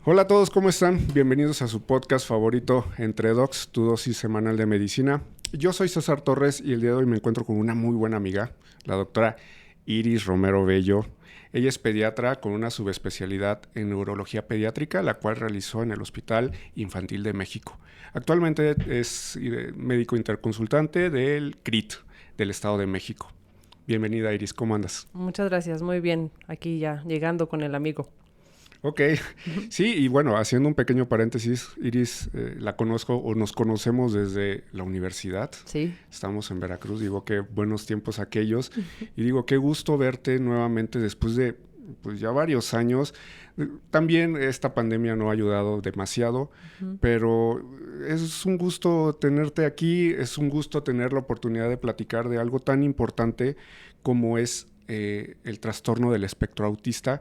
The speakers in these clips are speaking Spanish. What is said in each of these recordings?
Hola a todos, ¿cómo están? Bienvenidos a su podcast favorito, Entre Docs, tu dosis semanal de medicina. Yo soy César Torres y el día de hoy me encuentro con una muy buena amiga, la doctora Iris Romero Bello. Ella es pediatra con una subespecialidad en neurología pediátrica, la cual realizó en el Hospital Infantil de México. Actualmente es médico interconsultante del CRIT del Estado de México. Bienvenida, Iris, ¿cómo andas? Muchas gracias, muy bien. Aquí ya, llegando con el amigo. Ok, sí, y bueno, haciendo un pequeño paréntesis, Iris, la conozco o nos conocemos desde la universidad. Sí. Estamos en Veracruz, digo, qué buenos tiempos aquellos. Y digo, qué gusto verte nuevamente después de pues ya varios años. También esta pandemia no ha ayudado demasiado, pero es un gusto tenerte aquí, es un gusto tener la oportunidad de platicar de algo tan importante como es el trastorno del espectro autista.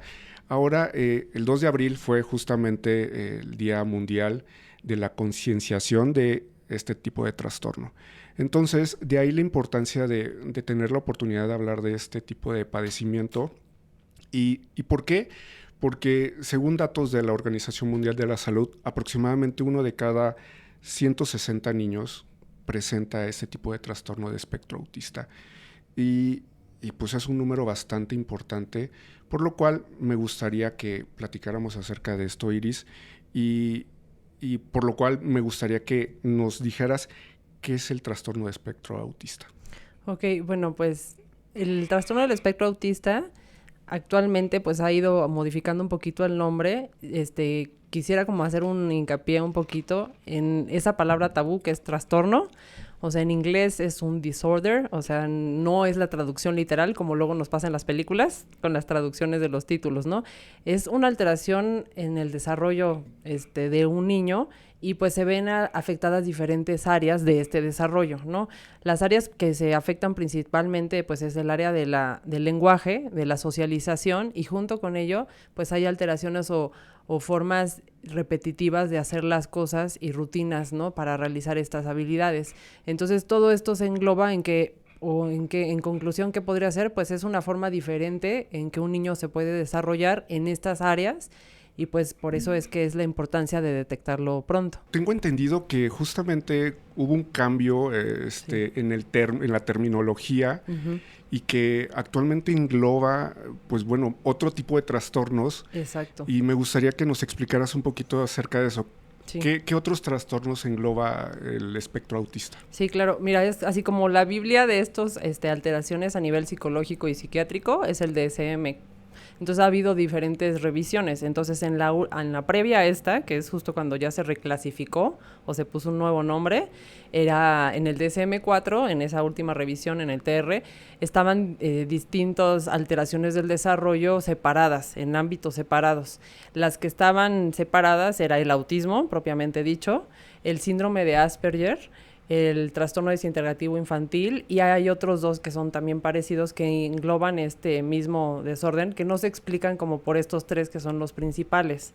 Ahora, el 2 de abril fue justamente el Día Mundial de la Concienciación de este tipo de trastorno. Entonces, de ahí la importancia de tener la oportunidad de hablar de este tipo de padecimiento. ¿Y por qué? Porque según datos de la Organización Mundial de la Salud, aproximadamente uno de cada 160 niños presenta este tipo de trastorno de espectro autista. Y pues es un número bastante importante, por lo cual me gustaría que platicáramos acerca de esto, Iris, y, y por lo cual me gustaría que nos dijeras qué es el trastorno de espectro autista. Ok, bueno, pues el trastorno del espectro autista actualmente pues ha ido modificando un poquito el nombre. Quisiera como hacer un hincapié un poquito en esa palabra tabú que es trastorno. O sea, en inglés es un disorder, o sea, no es la traducción literal como luego nos pasa en las películas con las traducciones de los títulos, ¿no? Es una alteración en el desarrollo de un niño y pues se ven afectadas diferentes áreas de este desarrollo, ¿no? Las áreas que se afectan principalmente pues es el área del lenguaje, de la socialización, y junto con ello pues hay alteraciones o formas repetitivas de hacer las cosas y rutinas, ¿no? Para realizar estas habilidades. Entonces todo esto se engloba en conclusión, ¿qué podría ser? Pues es una forma diferente en que un niño se puede desarrollar en estas áreas, y pues por eso es que es la importancia de detectarlo pronto. Tengo entendido que justamente hubo un cambio Sí. en la terminología y que actualmente engloba, pues bueno, otro tipo de trastornos. Exacto. Y me gustaría que nos explicaras un poquito acerca de eso. Sí. ¿Qué otros trastornos engloba el espectro autista? Sí, claro. Mira, es así como la Biblia de estos alteraciones a nivel psicológico y psiquiátrico, es el DSM. Entonces ha habido diferentes revisiones. Entonces en la previa a esta, que es justo cuando ya se reclasificó o se puso un nuevo nombre, era en el DSM-4, en esa última revisión en el TR, estaban distintas alteraciones del desarrollo separadas, en ámbitos separados. Las que estaban separadas era el autismo, propiamente dicho, el síndrome de Asperger, el trastorno desintegrativo infantil, y hay otros dos que son también parecidos que engloban este mismo desorden, que no se explican como por estos tres que son los principales.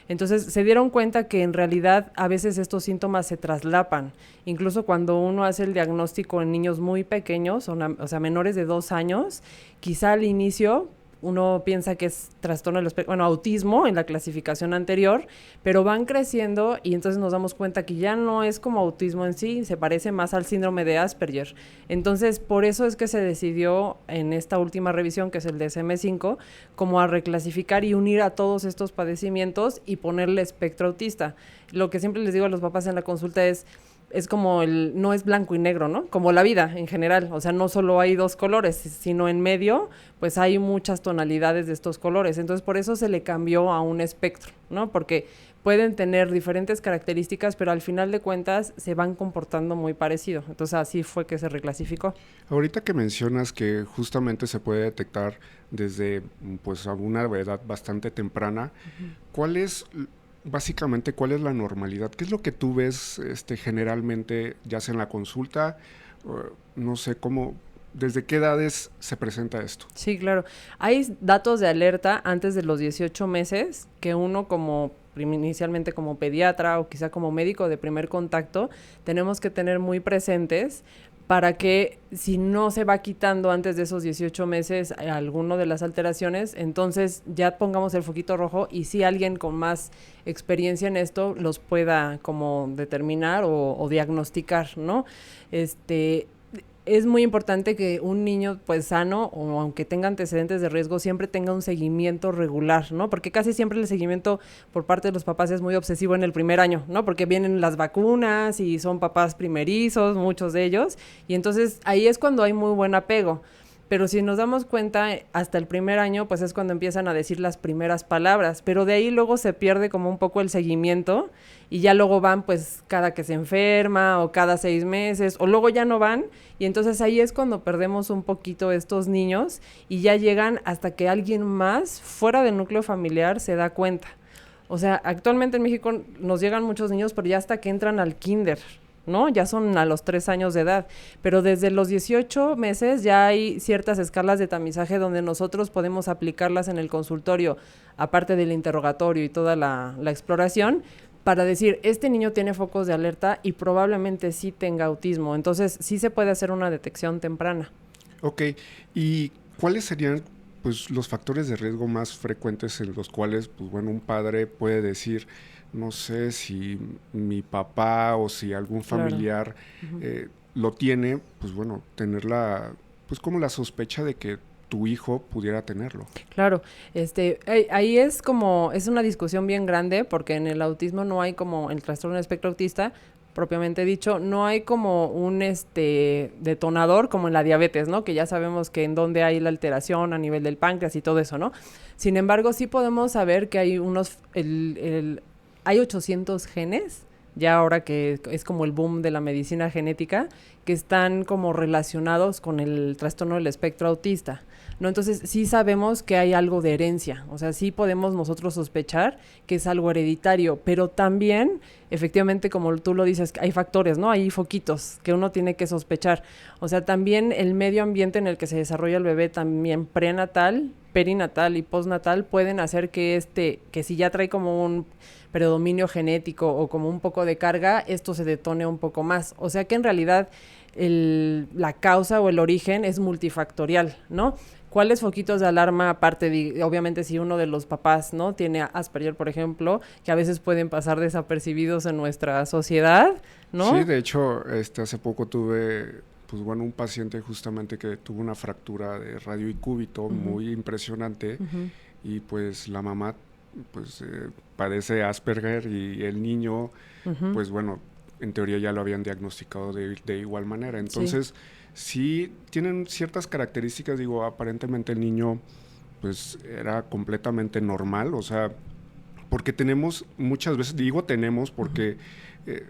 Entonces se dieron cuenta que en realidad a veces estos síntomas se traslapan, incluso cuando uno hace el diagnóstico en niños muy pequeños, o sea, menores de 2 años, quizá al inicio uno piensa que es trastorno del espectro, bueno, autismo en la clasificación anterior, pero van creciendo y entonces nos damos cuenta que ya no es como autismo en sí, se parece más al síndrome de Asperger. Entonces, por eso es que se decidió en esta última revisión, que es el DSM-5, como a reclasificar y unir a todos estos padecimientos y ponerle espectro autista. Lo que siempre les digo a los papás en la consulta es como no es blanco y negro, ¿no? Como la vida en general, o sea, no solo hay dos colores, sino en medio, pues hay muchas tonalidades de estos colores. Entonces, por eso se le cambió a un espectro, ¿no? Porque pueden tener diferentes características, pero al final de cuentas se van comportando muy parecido. Entonces, así fue que se reclasificó. Ahorita que mencionas que justamente se puede detectar desde pues a una edad bastante temprana, ¿cuál es básicamente cuál es la normalidad? ¿Qué es lo que tú ves generalmente, ya sea en la consulta? No sé cómo, ¿desde qué edades se presenta esto? Sí, claro. Hay datos de alerta antes de los 18 meses que uno como inicialmente como pediatra o quizá como médico de primer contacto tenemos que tener muy presentes para que si no se va quitando antes de esos 18 meses alguno de las alteraciones, entonces ya pongamos el foquito rojo y si alguien con más experiencia en esto los pueda como determinar o diagnosticar, ¿no? Es muy importante que un niño pues sano o aunque tenga antecedentes de riesgo siempre tenga un seguimiento regular, ¿no? Porque casi siempre el seguimiento por parte de los papás es muy obsesivo en el primer año, ¿no? Porque vienen las vacunas y son papás primerizos, muchos de ellos, y entonces ahí es cuando hay muy buen apego. Pero si nos damos cuenta, hasta el primer año, pues es cuando empiezan a decir las primeras palabras, pero de ahí luego se pierde como un poco el seguimiento y ya luego van pues cada que se enferma o cada 6 meses o luego ya no van y entonces ahí es cuando perdemos un poquito estos niños y ya llegan hasta que alguien más fuera del núcleo familiar se da cuenta. O sea, actualmente en México nos llegan muchos niños, pero ya hasta que entran al kinder, ¿no? Ya son a los 3 años de edad, pero desde los 18 meses ya hay ciertas escalas de tamizaje donde nosotros podemos aplicarlas en el consultorio, aparte del interrogatorio y toda la exploración, para decir, este niño tiene focos de alerta y probablemente sí tenga autismo, entonces sí se puede hacer una detección temprana. Ok, ¿y cuáles serían pues los factores de riesgo más frecuentes en los cuales pues bueno un padre puede decir no sé si mi papá o si algún familiar lo tiene, pues bueno, tener pues como la sospecha de que tu hijo pudiera tenerlo? Claro, ahí es una discusión bien grande porque en el autismo no hay como el trastorno del espectro autista, propiamente dicho, no hay como un detonador como en la diabetes, ¿no? Que ya sabemos que en dónde hay la alteración a nivel del páncreas y todo eso, ¿no? Sin embargo, sí podemos saber que hay hay 800 genes, ya ahora que es como el boom de la medicina genética, que están como relacionados con el trastorno del espectro autista, ¿no? Entonces sí sabemos que hay algo de herencia, o sea, sí podemos nosotros sospechar que es algo hereditario, pero también, efectivamente, como tú lo dices, hay factores, ¿no? Hay foquitos que uno tiene que sospechar. O sea, también el medio ambiente en el que se desarrolla el bebé, también prenatal, perinatal y postnatal, pueden hacer que si ya trae como un predominio genético o como un poco de carga, esto se detone un poco más. O sea que en realidad la causa o el origen es multifactorial, ¿no? ¿Cuáles foquitos de alarma, aparte de, obviamente, si uno de los papás, ¿no? Tiene Asperger, por ejemplo, que a veces pueden pasar desapercibidos en nuestra sociedad, ¿no? Sí, de hecho, hace poco tuve, pues bueno, un paciente justamente que tuvo una fractura de radio y cúbito muy impresionante y pues la mamá pues padece Asperger y el niño, pues bueno, en teoría ya lo habían diagnosticado de igual manera. Entonces, sí tienen ciertas características, digo, aparentemente el niño pues era completamente normal, o sea, porque tenemos muchas veces, digo tenemos porque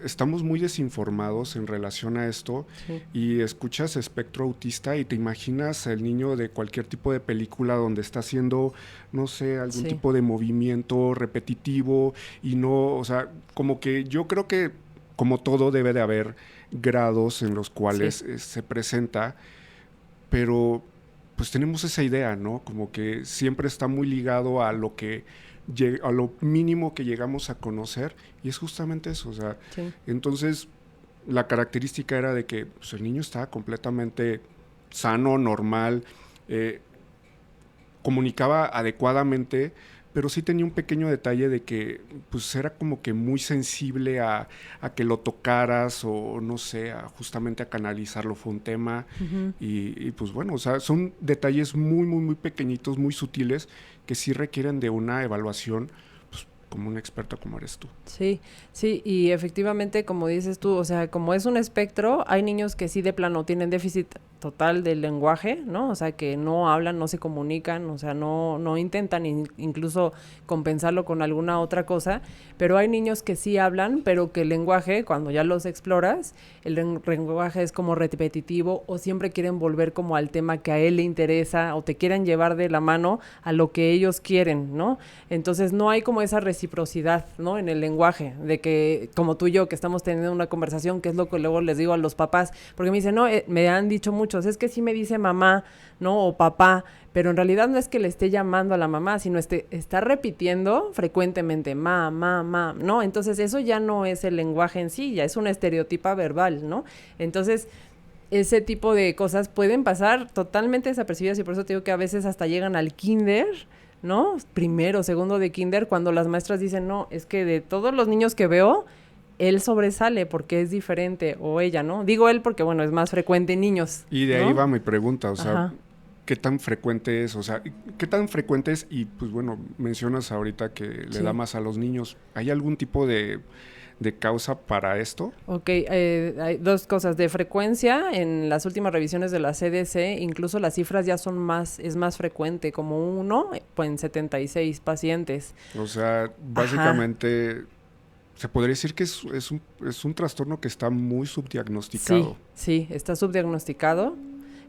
estamos muy desinformados en relación a esto y escuchas espectro autista y te imaginas el niño de cualquier tipo de película donde está haciendo, no sé, algún tipo de movimiento repetitivo y no, o sea, como que yo creo que como todo debe de haber grados en los cuales se presenta, pero pues tenemos esa idea, ¿no? Como que siempre está muy ligado a lo mínimo que llegamos a conocer y es justamente eso, o sea, entonces la característica era de que pues, el niño estaba completamente sano, normal, comunicaba adecuadamente, pero sí tenía un pequeño detalle de que pues era como que muy sensible a que lo tocaras o no sé, justamente a canalizarlo fue un tema y pues bueno, o sea, son detalles muy, muy, muy pequeñitos, muy sutiles que sí requieren de una evaluación pues, como un experto como eres tú. Sí, sí, y efectivamente, como dices tú, o sea, como es un espectro, hay niños que sí de plano tienen déficit total del lenguaje, ¿no? O sea, que no hablan, no se comunican, o sea, no intentan incluso compensarlo con alguna otra cosa, pero hay niños que sí hablan, pero que el lenguaje, cuando ya los exploras, el lenguaje es como repetitivo o siempre quieren volver como al tema que a él le interesa o te quieren llevar de la mano a lo que ellos quieren, ¿no? Entonces no hay como esa reciprocidad, ¿no? En el lenguaje, de que como tú y yo que estamos teniendo una conversación, que es lo que luego les digo a los papás, porque me dicen, no, me han dicho muchos, es que sí me dice mamá, ¿no? O papá, pero en realidad no es que le esté llamando a la mamá, sino está repitiendo frecuentemente, ma, ¿no? Entonces eso ya no es el lenguaje en sí, ya es una estereotipa verbal, ¿no? Entonces ese tipo de cosas pueden pasar totalmente desapercibidas y por eso te digo que a veces hasta llegan al kinder, ¿no? Primero, segundo de kinder, cuando las maestras dicen, no, es que de todos los niños que veo, él sobresale porque es diferente, o ella, ¿no? Digo él porque, bueno, es más frecuente en niños. Y de ¿no? ahí va mi pregunta, o sea, Ajá. ¿qué tan frecuente es? O sea, ¿qué tan frecuente es? Y pues bueno, mencionas ahorita que le Sí. da más a los niños. ¿Hay algún tipo de causa para esto? Ok, hay dos cosas. De frecuencia, en las últimas revisiones de la CDC, incluso las cifras ya son es más frecuente, como uno pues, en 76 pacientes. O sea, básicamente se podría decir que es un trastorno que está muy subdiagnosticado. Sí, está subdiagnosticado.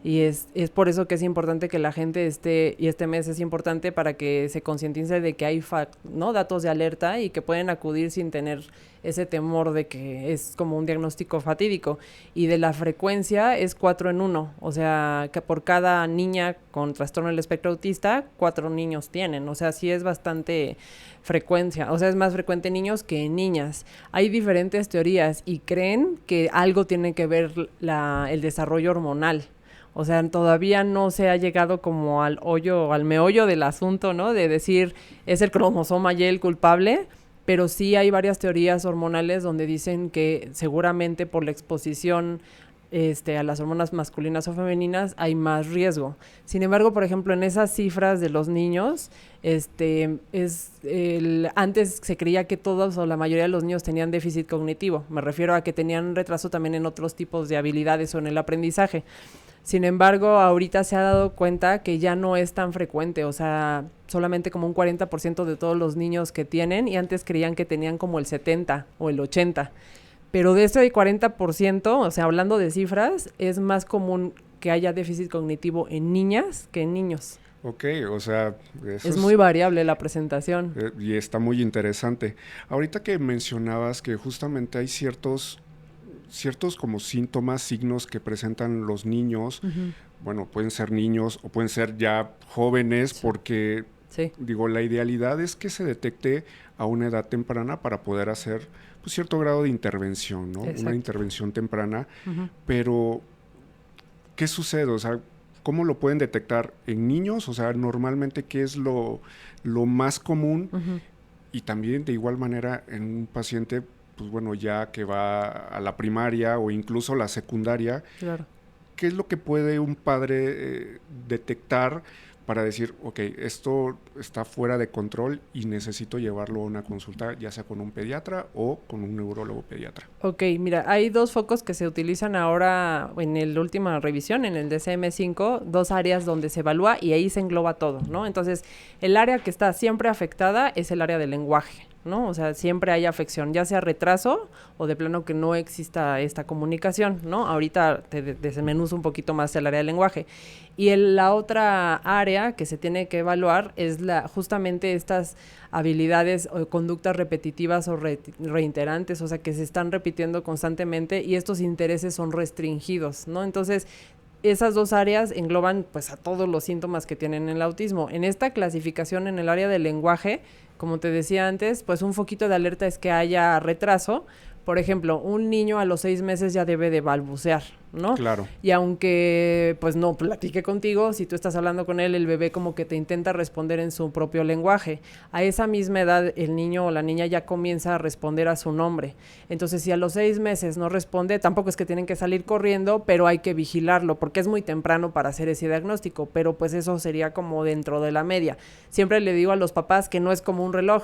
Y es por eso que es importante que la gente esté, y este mes es importante para que se concientice de que hay ¿no? datos de alerta y que pueden acudir sin tener ese temor de que es como un diagnóstico fatídico. Y de la frecuencia es 4 en 1, o sea, que por cada niña con trastorno del espectro autista, 4 niños tienen, o sea, sí es bastante frecuencia, o sea, es más frecuente en niños que en niñas. Hay diferentes teorías y creen que algo tiene que ver el desarrollo hormonal. O sea, todavía no se ha llegado como al meollo del asunto, ¿no? De decir, es el cromosoma Y el culpable, pero sí hay varias teorías hormonales donde dicen que seguramente por la exposición a las hormonas masculinas o femeninas hay más riesgo. Sin embargo, por ejemplo, en esas cifras de los niños, antes se creía que todos o la mayoría de los niños tenían déficit cognitivo. Me refiero a que tenían retraso también en otros tipos de habilidades o en el aprendizaje. Sin embargo, ahorita se ha dado cuenta que ya no es tan frecuente, o sea, solamente como un 40% de todos los niños que tienen, y antes creían que tenían como el 70 o el 80. Pero de ese 40%, o sea, hablando de cifras, es más común que haya déficit cognitivo en niñas que en niños. Ok, o sea... Eso es muy variable la presentación. Y está muy interesante. Ahorita que mencionabas que justamente hay ciertos como síntomas, signos que presentan los niños, bueno, pueden ser niños o pueden ser ya jóvenes, porque, digo, la idealidad es que se detecte a una edad temprana para poder hacer pues, cierto grado de intervención, ¿no? Exacto. Una intervención temprana, pero ¿qué sucede? O sea, ¿cómo lo pueden detectar en niños? O sea, normalmente, ¿qué es lo más común? Y también, de igual manera, en un paciente pues bueno, ya que va a la primaria o incluso la secundaria, claro. ¿Qué es lo que puede un padre detectar para decir, ok, esto está fuera de control y necesito llevarlo a una consulta, ya sea con un pediatra o con un neurólogo pediatra? Ok, mira, hay dos focos que se utilizan ahora en la última revisión, en el DSM-5, dos áreas donde se evalúa y ahí se engloba todo, ¿no? Entonces, el área que está siempre afectada es el área del lenguaje, ¿no? O sea, siempre hay afección, ya sea retraso o de plano que no exista esta comunicación, ¿no? Ahorita te desmenuzo un poquito más el área del lenguaje. Y la otra área que se tiene que evaluar es justamente estas habilidades o conductas repetitivas o reiterantes, o sea, que se están repitiendo constantemente y estos intereses son restringidos, ¿no? Entonces, esas dos áreas engloban pues a todos los síntomas que tienen el autismo. En esta clasificación en el área del lenguaje, como te decía antes, pues un foquito de alerta es que haya retraso. Por ejemplo, un niño a los 6 meses ya debe de balbucear, ¿no? Claro. Y aunque pues no platique contigo, si tú estás hablando con él, el bebé como que te intenta responder en su propio lenguaje. A esa misma edad el niño o la niña ya comienza a responder a su nombre. Entonces, si a los 6 meses no responde, tampoco es que tienen que salir corriendo, pero hay que vigilarlo porque es muy temprano para hacer ese diagnóstico, pero pues eso sería como dentro de la media. Siempre le digo a los papás que no es como un reloj,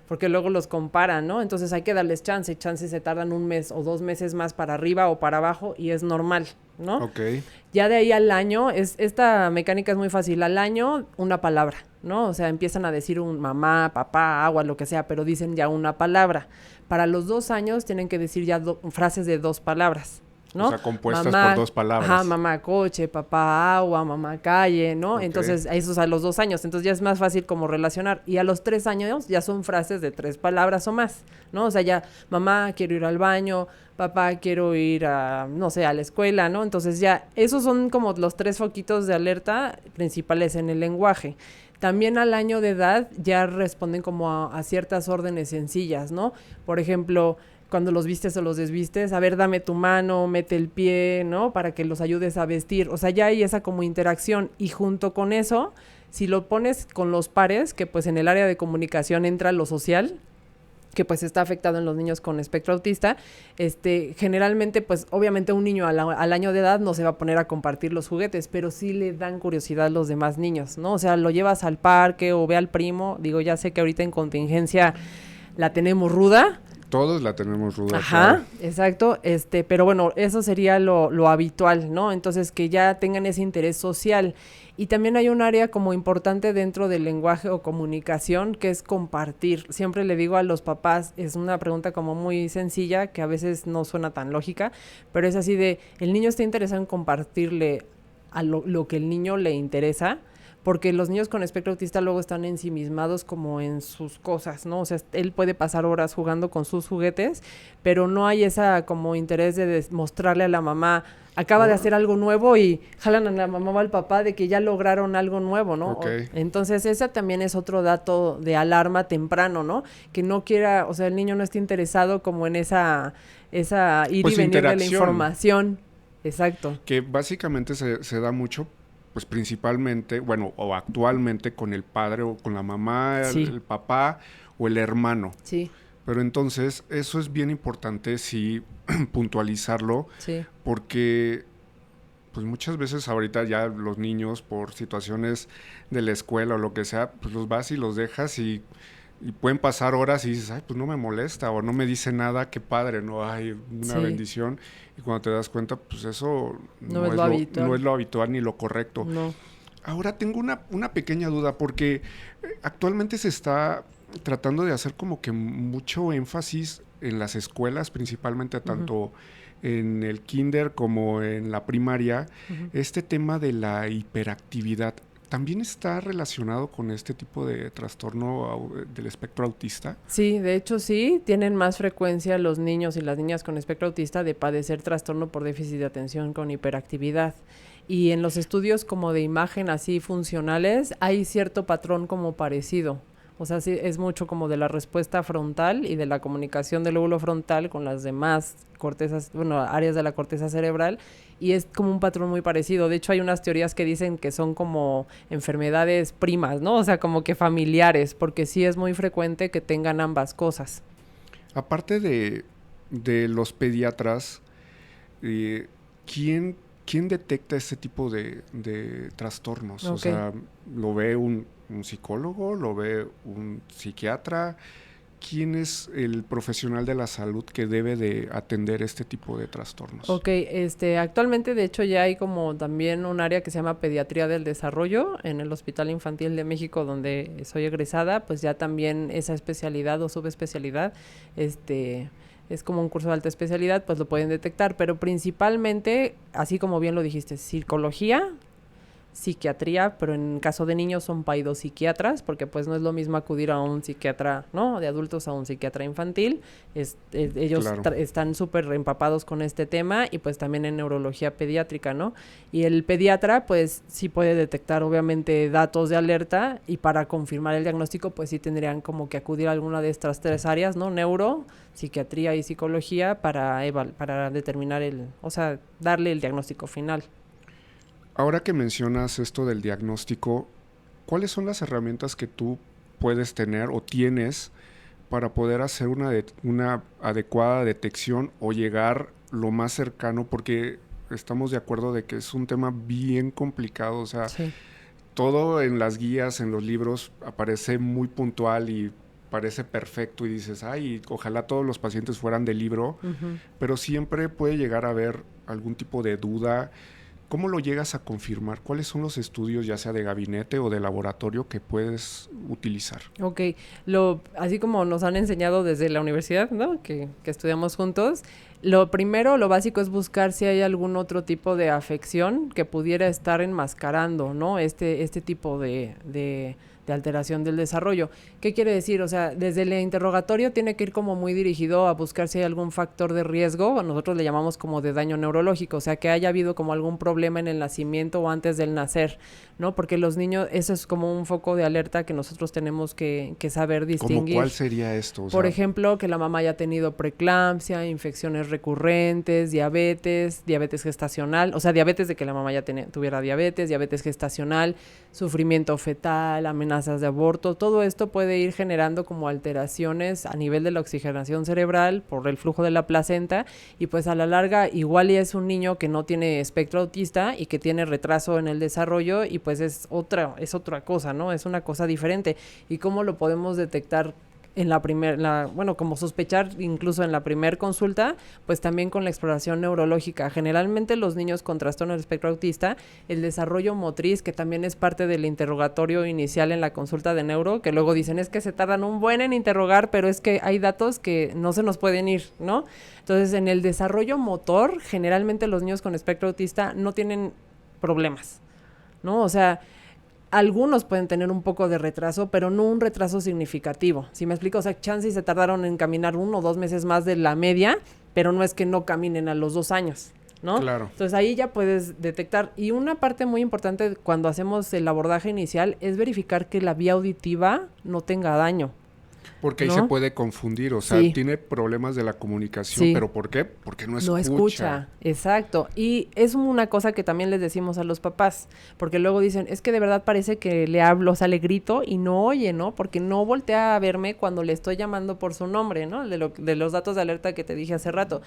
porque luego los comparan, ¿no? Entonces hay que darles chance, y chances se tardan 1 mes o 2 meses más para arriba o para abajo y es normal, ¿no? Ok. Ya de ahí al año, esta mecánica es muy fácil, al año una palabra, ¿no? O sea, empiezan a decir un mamá, papá, agua, lo que sea, pero dicen ya una palabra. Para los 2 años tienen que decir ya frases de 2 palabras, ¿no? O sea, compuestas mamá, por 2 palabras. Ajá, mamá coche, papá agua, mamá calle, ¿no? Okay. Entonces, eso es a los 2 años. Entonces ya es más fácil como relacionar. Y a los 3 años ya son frases de 3 palabras o más, ¿no? O sea, ya mamá quiero ir al baño, papá quiero ir a, no sé, a la escuela, ¿no? Entonces ya, esos son como los 3 foquitos de alerta principales en el lenguaje. También al año de edad ya responden como a ciertas órdenes sencillas, ¿no? Por ejemplo, cuando los vistes o los desvistes, a ver, dame tu mano, mete el pie, ¿no? Para que los ayudes a vestir. O sea, ya hay esa como interacción. Y junto con eso, si lo pones con los pares, que pues en el área de comunicación entra lo social, que pues está afectado en los niños con espectro autista, generalmente pues obviamente un niño al año de edad no se va a poner a compartir los juguetes, pero sí le dan curiosidad los demás niños, ¿no? O sea, lo llevas al parque o ve al primo, digo, ya sé que ahorita en contingencia la tenemos ruda. Todos la tenemos ruda. Ajá, claro. exacto, pero bueno, eso sería lo habitual, ¿no? Entonces, que ya tengan ese interés social. Y también hay un área como importante dentro del lenguaje o comunicación, que es compartir. Siempre le digo a los papás, es una pregunta como muy sencilla, que a veces no suena tan lógica, pero es así de, el niño está interesado en compartirle a lo que el niño le interesa, porque los niños con espectro autista luego están ensimismados como en sus cosas, ¿no? O sea, él puede pasar horas jugando con sus juguetes, pero no hay esa como interés de mostrarle a la mamá, acaba de hacer algo nuevo y jalan a la mamá o al papá de que ya lograron algo nuevo, ¿no? Okay. Entonces, ese también es otro dato de alarma temprano, ¿no? Que no quiera, o sea, el niño no esté interesado como en esa ir pues y venir de la información. Exacto. Que básicamente se da mucho, pues principalmente, bueno, o actualmente con el padre o con la mamá, Sí. el papá o el hermano. Sí, Pero entonces eso es bien importante sí puntualizarlo, sí. porque pues muchas veces ahorita ya los niños por situaciones de la escuela o lo que sea, pues los vas y los dejas y pueden pasar horas y dices, ay, pues no me molesta o no me dice nada, qué padre, ¿no? Ay, una Sí. bendición. Y cuando te das cuenta, pues eso No es lo habitual. no es lo habitual ni lo correcto. No. Ahora tengo una pequeña duda porque actualmente se está tratando de hacer como que mucho énfasis en las escuelas, principalmente tanto en el kinder como en la primaria, este tema de la hiperactividad. ¿También está relacionado con este tipo de trastorno del espectro autista? Sí, de hecho sí, tienen más frecuencia los niños y las niñas con espectro autista de padecer trastorno por déficit de atención con hiperactividad. Y en los estudios como de imagen así funcionales hay cierto patrón como parecido. O sea, sí, es mucho como de la respuesta frontal y de la comunicación del lóbulo frontal con las demás cortezas, bueno, áreas de la corteza cerebral, y es como un patrón muy parecido. De hecho, hay unas teorías que dicen que son como enfermedades primas, ¿no? O sea, como que familiares, porque sí es muy frecuente que tengan ambas cosas. Aparte de los pediatras, ¿quién detecta este tipo de trastornos? Okay. O sea, ¿lo ve un psicólogo? ¿Lo ve un psiquiatra? ¿Quién es el profesional de la salud que debe de atender este tipo de trastornos? Ok, actualmente de hecho ya hay como también un área que se llama Pediatría del Desarrollo en el Hospital Infantil de México donde soy egresada, pues ya también esa especialidad o subespecialidad, es como un curso de alta especialidad, pues lo pueden detectar, pero principalmente, así como bien lo dijiste, psicología, psiquiatría, pero en caso de niños son paidopsiquiatras, porque pues no es lo mismo acudir a un psiquiatra, ¿no?, de adultos a un psiquiatra infantil. Ellos Claro. están súper empapados con este tema, y pues también en neurología pediátrica, ¿no? Y el pediatra pues sí puede detectar obviamente datos de alerta, y para confirmar el diagnóstico pues sí tendrían como que acudir a alguna de estas tres áreas, ¿no? Neuro, psiquiatría y psicología para determinar o sea, darle el diagnóstico final. Ahora que mencionas esto del diagnóstico, ¿cuáles son las herramientas que tú puedes tener o tienes para poder hacer una adecuada detección o llegar lo más cercano? Porque estamos de acuerdo de que es un tema bien complicado, o sea, Sí. todo en las guías, en los libros, aparece muy puntual y parece perfecto y dices, ay, ojalá todos los pacientes fueran de libro, pero siempre puede llegar a haber algún tipo de duda. ¿Cómo lo llegas a confirmar? ¿Cuáles son los estudios, ya sea de gabinete o de laboratorio, que puedes utilizar? Ok, así como nos han enseñado desde la universidad, ¿no?, que estudiamos juntos, lo primero, lo básico es buscar si hay algún otro tipo de afección que pudiera estar enmascarando, ¿no?, este tipo de de alteración del desarrollo. ¿Qué quiere decir? O sea, desde el interrogatorio tiene que ir como muy dirigido a buscar si hay algún factor de riesgo, nosotros le llamamos como de daño neurológico, o sea, que haya habido como algún problema en el nacimiento o antes del nacer, ¿no? Porque los niños, eso es como un foco de alerta que nosotros tenemos que saber distinguir. ¿Cómo cuál sería esto? Por ejemplo, que la mamá haya tenido preeclampsia, infecciones recurrentes, diabetes gestacional, o sea, diabetes de que la mamá ya tuviera diabetes gestacional, sufrimiento fetal, amenazas de aborto, todo esto puede ir generando como alteraciones a nivel de la oxigenación cerebral por el flujo de la placenta y pues a la larga igual y es un niño que no tiene espectro autista y que tiene retraso en el desarrollo y pues es otra cosa, ¿no? Es una cosa diferente. ¿Y cómo lo podemos detectar? En como sospechar incluso en la primer consulta, pues también con la exploración neurológica. Generalmente los niños con trastorno del espectro autista, el desarrollo motriz, que también es parte del interrogatorio inicial en la consulta de neuro, que luego dicen es que se tardan un buen en interrogar, pero es que hay datos que no se nos pueden ir, ¿no? Entonces, en el desarrollo motor, generalmente los niños con espectro autista no tienen problemas, ¿no? O sea, algunos pueden tener un poco de retraso, pero no un retraso significativo. ¿Sí me explico? O sea, chance y se tardaron en caminar 1 o 2 meses más de la media, pero no es que no caminen a los 2 años, ¿no? Claro. Entonces ahí ya puedes detectar. Y una parte muy importante cuando hacemos el abordaje inicial es verificar que la vía auditiva no tenga daño. Porque ahí ¿no? se puede confundir, o sea, Sí. tiene problemas de la comunicación, Sí. ¿pero por qué? Porque no escucha. No escucha, exacto. Y es una cosa que también les decimos a los papás, porque luego dicen, es que de verdad parece que le hablo, o sea, le grito y no oye, ¿no? Porque no voltea a verme cuando le estoy llamando por su nombre, ¿no? De los datos de alerta que te dije hace rato.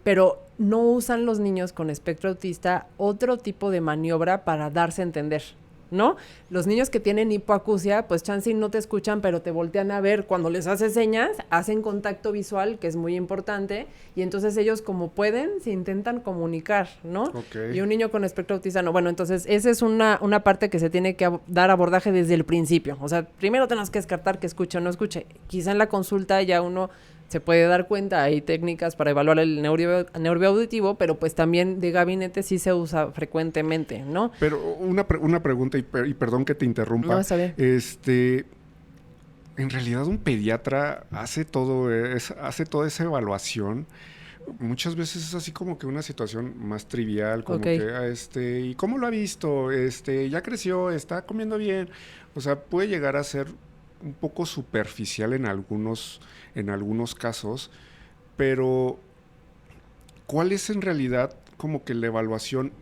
Pero no usan los niños con espectro autista otro tipo de maniobra para darse a entender, ¿no? Los niños que tienen hipoacusia, pues chance y no te escuchan, pero te voltean a ver. Cuando les haces señas, hacen contacto visual, que es muy importante, y entonces ellos como pueden, se intentan comunicar, ¿no? Okay. Y un niño con espectro autista no. Bueno, entonces esa es una parte que se tiene que dar abordaje desde el principio. O sea, primero tenemos que descartar que escuche o no escuche. Quizá en la consulta ya uno se puede dar cuenta, hay técnicas para evaluar el nervio auditivo, pero pues también de gabinete sí se usa frecuentemente, ¿no? Pero una pregunta, y perdón que te interrumpa. No, está bien. En realidad un pediatra hace toda esa evaluación. Muchas veces es así como que una situación más trivial, como que, ¿y cómo lo ha visto? Ya creció, está comiendo bien. O sea, puede llegar a ser un poco superficial en algunos casos, pero ¿cuál es en realidad como que la evaluación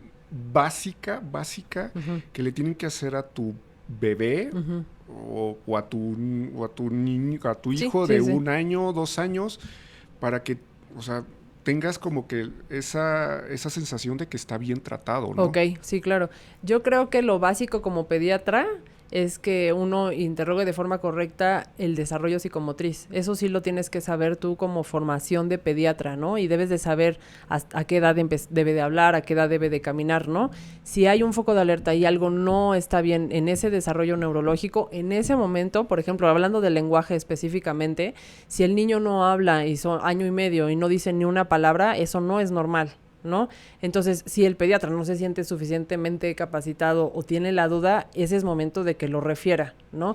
básica Uh-huh. que le tienen que hacer a tu bebé Uh-huh. o a tu niño, a tu hijo sí, de sí. 1 año, 2 años, para que, o sea, tengas como que esa sensación de que está bien tratado, ¿no? Ok, sí, claro. Yo creo que lo básico como pediatra es que uno interrogue de forma correcta el desarrollo psicomotriz. Eso sí lo tienes que saber tú como formación de pediatra, ¿no? Y debes de saber a qué edad debe de hablar, a qué edad debe de caminar, ¿no? Si hay un foco de alerta y algo no está bien en ese desarrollo neurológico, en ese momento, por ejemplo, hablando del lenguaje específicamente, si el niño no habla y son 1 año y medio y no dice ni una palabra, eso no es normal, ¿no? Entonces, si el pediatra no se siente suficientemente capacitado o tiene la duda, ese es momento de que lo refiera, ¿no?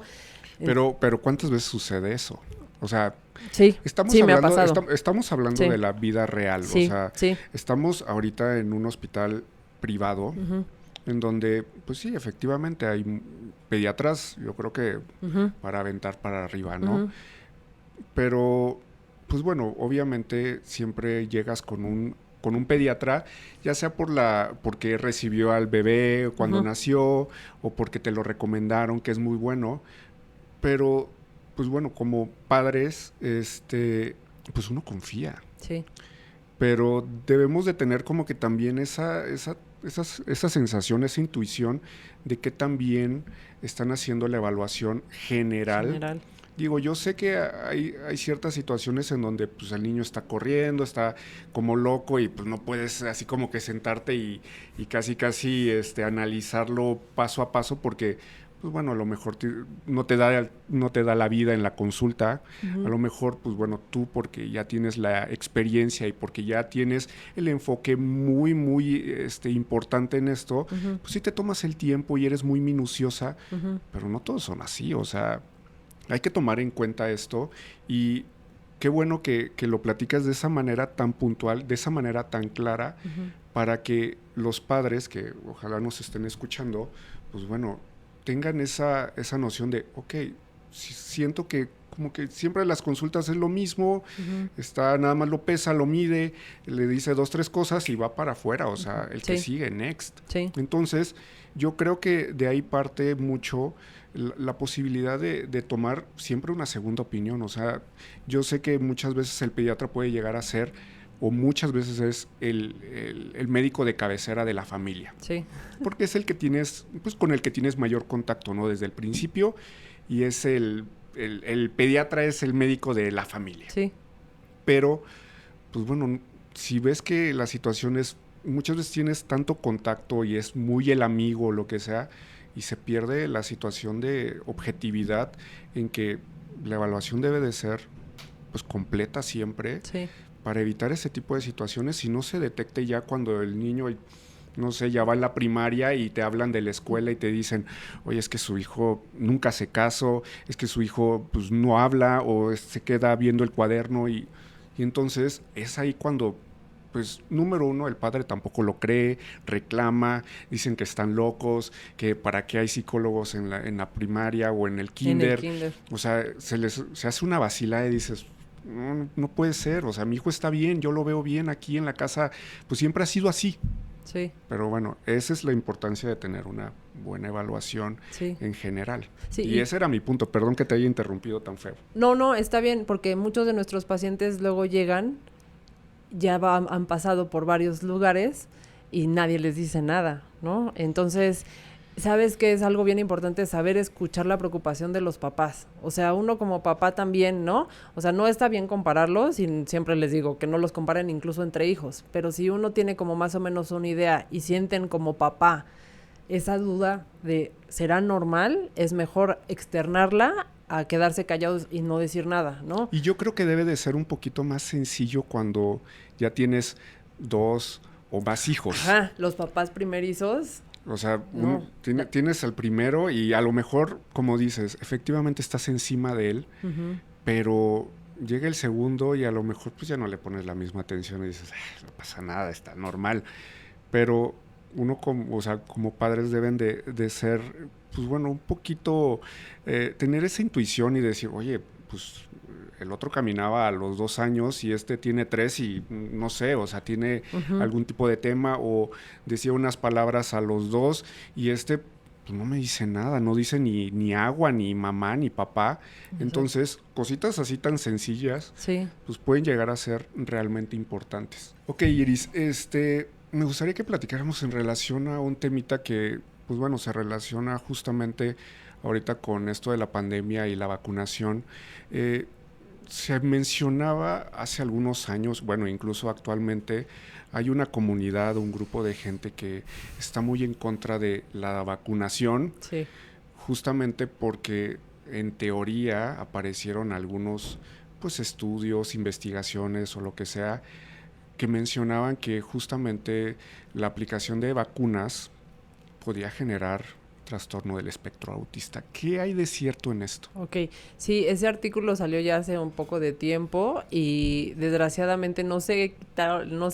Pero ¿cuántas veces sucede eso? O sea, sí, estamos sí, hablando, me ha pasado. estamos hablando Sí. de la vida real. Sí, O sea, sí. estamos ahorita en un hospital privado, Uh-huh. en donde, pues sí, efectivamente hay pediatras, yo creo que Uh-huh. para aventar para arriba, ¿no? Uh-huh. Pero, pues bueno, obviamente siempre llegas con un pediatra, ya sea porque recibió al bebé cuando Uh-huh. nació o porque te lo recomendaron, que es muy bueno, pero pues bueno, como padres, pues uno confía. Sí. Pero debemos de tener como que también esa sensación, esa intuición de que también están haciendo la evaluación general. Digo, yo sé que hay ciertas situaciones en donde pues el niño está corriendo, está como loco y pues no puedes así como que sentarte y casi analizarlo paso a paso porque pues bueno, a lo mejor no te da la vida en la consulta, a lo mejor, pues bueno, tú porque ya tienes la experiencia y porque ya tienes el enfoque muy, muy importante en esto, pues sí te tomas el tiempo y eres muy minuciosa, pero no todos son así, o sea, hay que tomar en cuenta esto y qué bueno que lo platicas de esa manera tan puntual, de esa manera tan clara, para que los padres, que ojalá nos estén escuchando, pues bueno, tengan esa noción de, ok, siento que como que siempre las consultas es lo mismo, está nada más lo pesa, lo mide, le dice 2, 3 cosas y va para afuera, o sea, el que sigue, next. Sí. Entonces, yo creo que de ahí parte mucho la posibilidad de tomar siempre una segunda opinión, o sea, yo sé que muchas veces el pediatra puede llegar a ser, o muchas veces es el médico de cabecera de la familia. Sí. Porque es el que tienes, pues con el que tienes mayor contacto, ¿no? Desde el principio, y es el pediatra es el médico de la familia. Sí. Pero, pues bueno, si ves que la situación es, muchas veces tienes tanto contacto y es muy el amigo o lo que sea, y se pierde la situación de objetividad en que la evaluación debe de ser, pues, completa siempre. Sí. Para evitar ese tipo de situaciones y no se detecte ya cuando el niño, no sé, ya va en la primaria y te hablan de la escuela y te dicen, oye, es que su hijo nunca hace caso, es que su hijo pues no habla o se queda viendo el cuaderno y entonces es ahí cuando, pues, número uno, el padre tampoco lo cree, reclama, dicen que están locos, que para qué hay psicólogos en la primaria o en el kinder. O sea, se hace una vacilada y dices, no puede ser, o sea, mi hijo está bien, yo lo veo bien aquí en la casa, pues siempre ha sido así. Sí. Pero bueno, esa es la importancia de tener una buena evaluación en general. Sí, y ese era mi punto, perdón que te haya interrumpido tan feo. No, está bien, porque muchos de nuestros pacientes luego llegan, ya han pasado por varios lugares y nadie les dice nada, ¿no? Entonces, ¿sabes qué es algo bien importante? Saber escuchar la preocupación de los papás. O sea, uno como papá también, ¿no? O sea, no está bien compararlos y siempre les digo que no los comparen incluso entre hijos. Pero si uno tiene como más o menos una idea y sienten como papá esa duda de ¿será normal? Es mejor externarla a quedarse callados y no decir nada, ¿no? Y yo creo que debe de ser un poquito más sencillo cuando ya tienes 2 o más hijos. Ajá, los papás primerizos. O sea, tienes al primero y a lo mejor, como dices, efectivamente estás encima de él, pero llega el segundo y a lo mejor pues ya no le pones la misma atención y dices, no pasa nada, está normal. Pero uno como padres deben de ser, pues bueno, un poquito, tener esa intuición y decir, oye, pues el otro caminaba a los 2 años y este tiene 3 y no sé, o sea, tiene algún tipo de tema o decía unas palabras a los 2 y pues no me dice nada, no dice ni agua, ni mamá, ni papá. Entonces, cositas así tan sencillas, pues pueden llegar a ser realmente importantes. Ok, Iris, me gustaría que platicáramos en relación a un temita que, pues bueno, se relaciona justamente ahorita con esto de la pandemia y la vacunación. Se mencionaba hace algunos años, bueno, incluso actualmente, hay una comunidad, un grupo de gente que está muy en contra de la vacunación, justamente porque en teoría aparecieron algunos pues estudios, investigaciones o lo que sea, que mencionaban que justamente la aplicación de vacunas podía generar trastorno del espectro autista. ¿Qué hay de cierto en esto? Ok, sí, ese artículo salió ya hace un poco de tiempo y desgraciadamente no se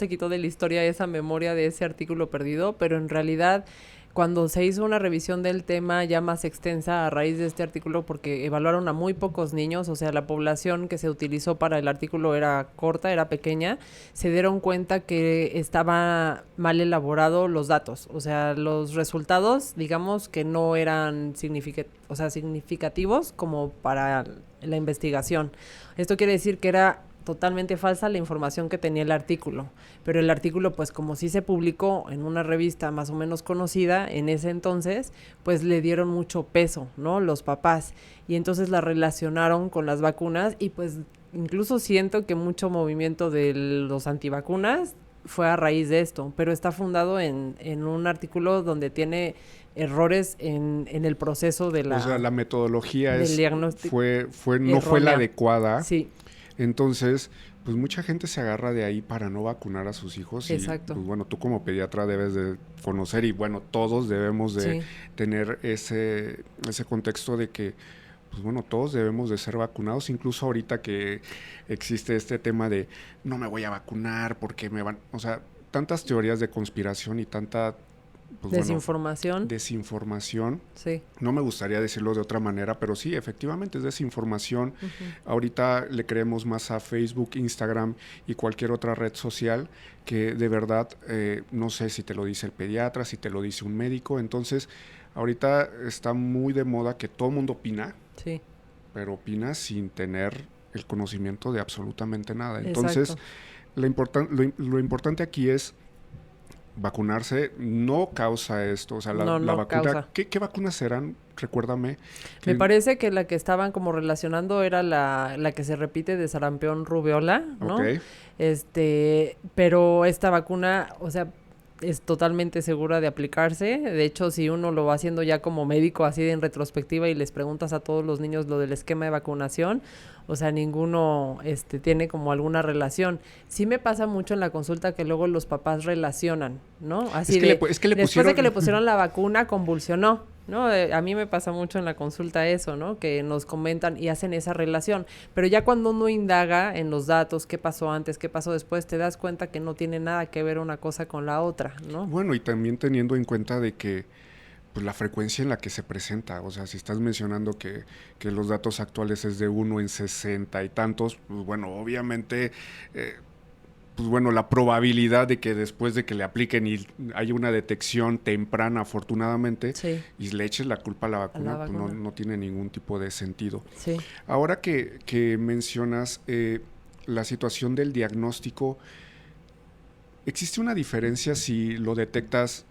quitó de la historia esa memoria de ese artículo perdido, pero en realidad cuando se hizo una revisión del tema ya más extensa a raíz de este artículo, porque evaluaron a muy pocos niños, o sea, la población que se utilizó para el artículo era corta, era pequeña, se dieron cuenta que estaba mal elaborado los datos, o sea, los resultados, digamos que no eran significativos como para la investigación. Esto quiere decir que era totalmente falsa la información que tenía el artículo, pero el artículo, pues como sí se publicó en una revista más o menos conocida en ese entonces, pues le dieron mucho peso, ¿no? Los papás, y entonces la relacionaron con las vacunas y pues incluso siento que mucho movimiento de los antivacunas fue a raíz de esto, pero está fundado en un artículo donde tiene errores en el proceso de O sea, la metodología del diagnóstico no fue la errónea. adecuada. Sí, Entonces, pues mucha gente se agarra de ahí para no vacunar a sus hijos. exacto. Y, pues bueno, tú como pediatra debes de conocer y bueno, todos debemos de tener ese contexto de que, pues bueno, todos debemos de ser vacunados. Incluso ahorita que existe este tema de no me voy a vacunar porque me van... O sea, tantas teorías de conspiración y tanta... Pues desinformación. Desinformación. Sí. No me gustaría decirlo de otra manera, pero sí, efectivamente es desinformación. Ahorita le creemos más a Facebook, Instagram y cualquier otra red social que de verdad, no sé si te lo dice el pediatra, si te lo dice un médico. Entonces, ahorita está muy de moda que todo el mundo opina, sí, pero opina sin tener el conocimiento de absolutamente nada. Entonces, lo importante aquí es vacunarse. No causa esto, o sea, la vacuna... ¿Qué vacunas serán? Recuérdame. Me parece que la que estaban como relacionando era la que se repite de sarampión rubiola, ¿no? Okay. Pero esta vacuna, o sea, es totalmente segura de aplicarse. De hecho, si uno lo va haciendo ya como médico, así en retrospectiva, y les preguntas a todos los niños lo del esquema de vacunación, o sea, ninguno tiene como alguna relación. Sí me pasa mucho en la consulta que luego los papás relacionan, ¿no? Así después de que le pusieron la vacuna, convulsionó, ¿no? A mí me pasa mucho en la consulta eso, ¿no? Que nos comentan y hacen esa relación. Pero ya cuando uno indaga en los datos, qué pasó antes, qué pasó después, te das cuenta que no tiene nada que ver una cosa con la otra, ¿no? Bueno, y también teniendo en cuenta de que pues la frecuencia en la que se presenta, o sea, si estás mencionando que los datos actuales es de 1 en 60 y tantos, pues bueno, obviamente... pues bueno, la probabilidad de que después de que le apliquen y haya una detección temprana, afortunadamente, y le eches la culpa a la vacuna, pues no tiene ningún tipo de sentido. Sí. Ahora que mencionas la situación del diagnóstico, ¿existe una diferencia si lo detectas,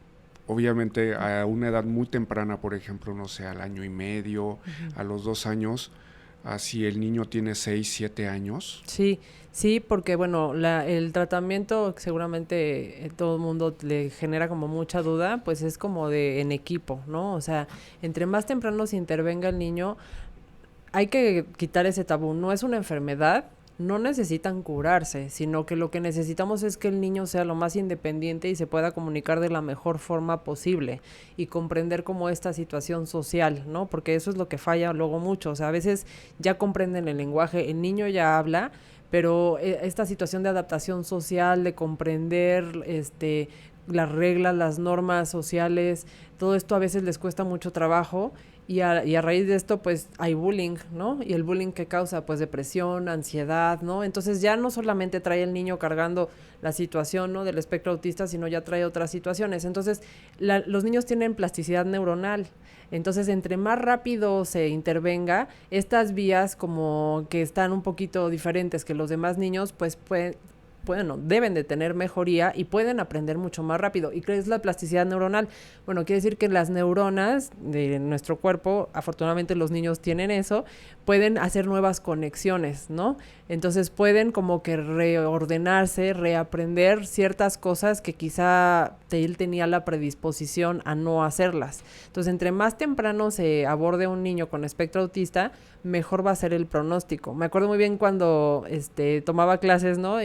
obviamente, a una edad muy temprana, por ejemplo, no sé, al año y medio, a los 2 años, si el niño tiene 6, 7 años? Sí, porque bueno, el tratamiento seguramente todo el mundo le genera como mucha duda, pues es como en equipo, ¿no? O sea, entre más temprano se intervenga el niño, hay que quitar ese tabú. No es una enfermedad, no necesitan curarse, sino que lo que necesitamos es que el niño sea lo más independiente y se pueda comunicar de la mejor forma posible y comprender como esta situación social, ¿no? Porque eso es lo que falla luego mucho. O sea, a veces ya comprenden el lenguaje, el niño ya habla, pero esta situación de adaptación social, de comprender las reglas, las normas sociales, todo esto a veces les cuesta mucho trabajo. Y a raíz de esto, pues, hay bullying, ¿no? Y el bullying que causa, pues, depresión, ansiedad, ¿no? Entonces, ya no solamente trae el niño cargando la situación, ¿no?, del espectro autista, sino ya trae otras situaciones. Entonces, los niños tienen plasticidad neuronal. Entonces, entre más rápido se intervenga, estas vías como que están un poquito diferentes que los demás niños, pues, deben de tener mejoría y pueden aprender mucho más rápido. ¿Y qué es la plasticidad neuronal? Bueno, quiere decir que las neuronas de nuestro cuerpo, afortunadamente los niños tienen eso, pueden hacer nuevas conexiones, ¿no? Entonces pueden como que reordenarse, reaprender ciertas cosas que quizá él tenía la predisposición a no hacerlas. Entonces, entre más temprano se aborde un niño con espectro autista, mejor va a ser el pronóstico. Me acuerdo muy bien cuando tomaba clases, ¿no?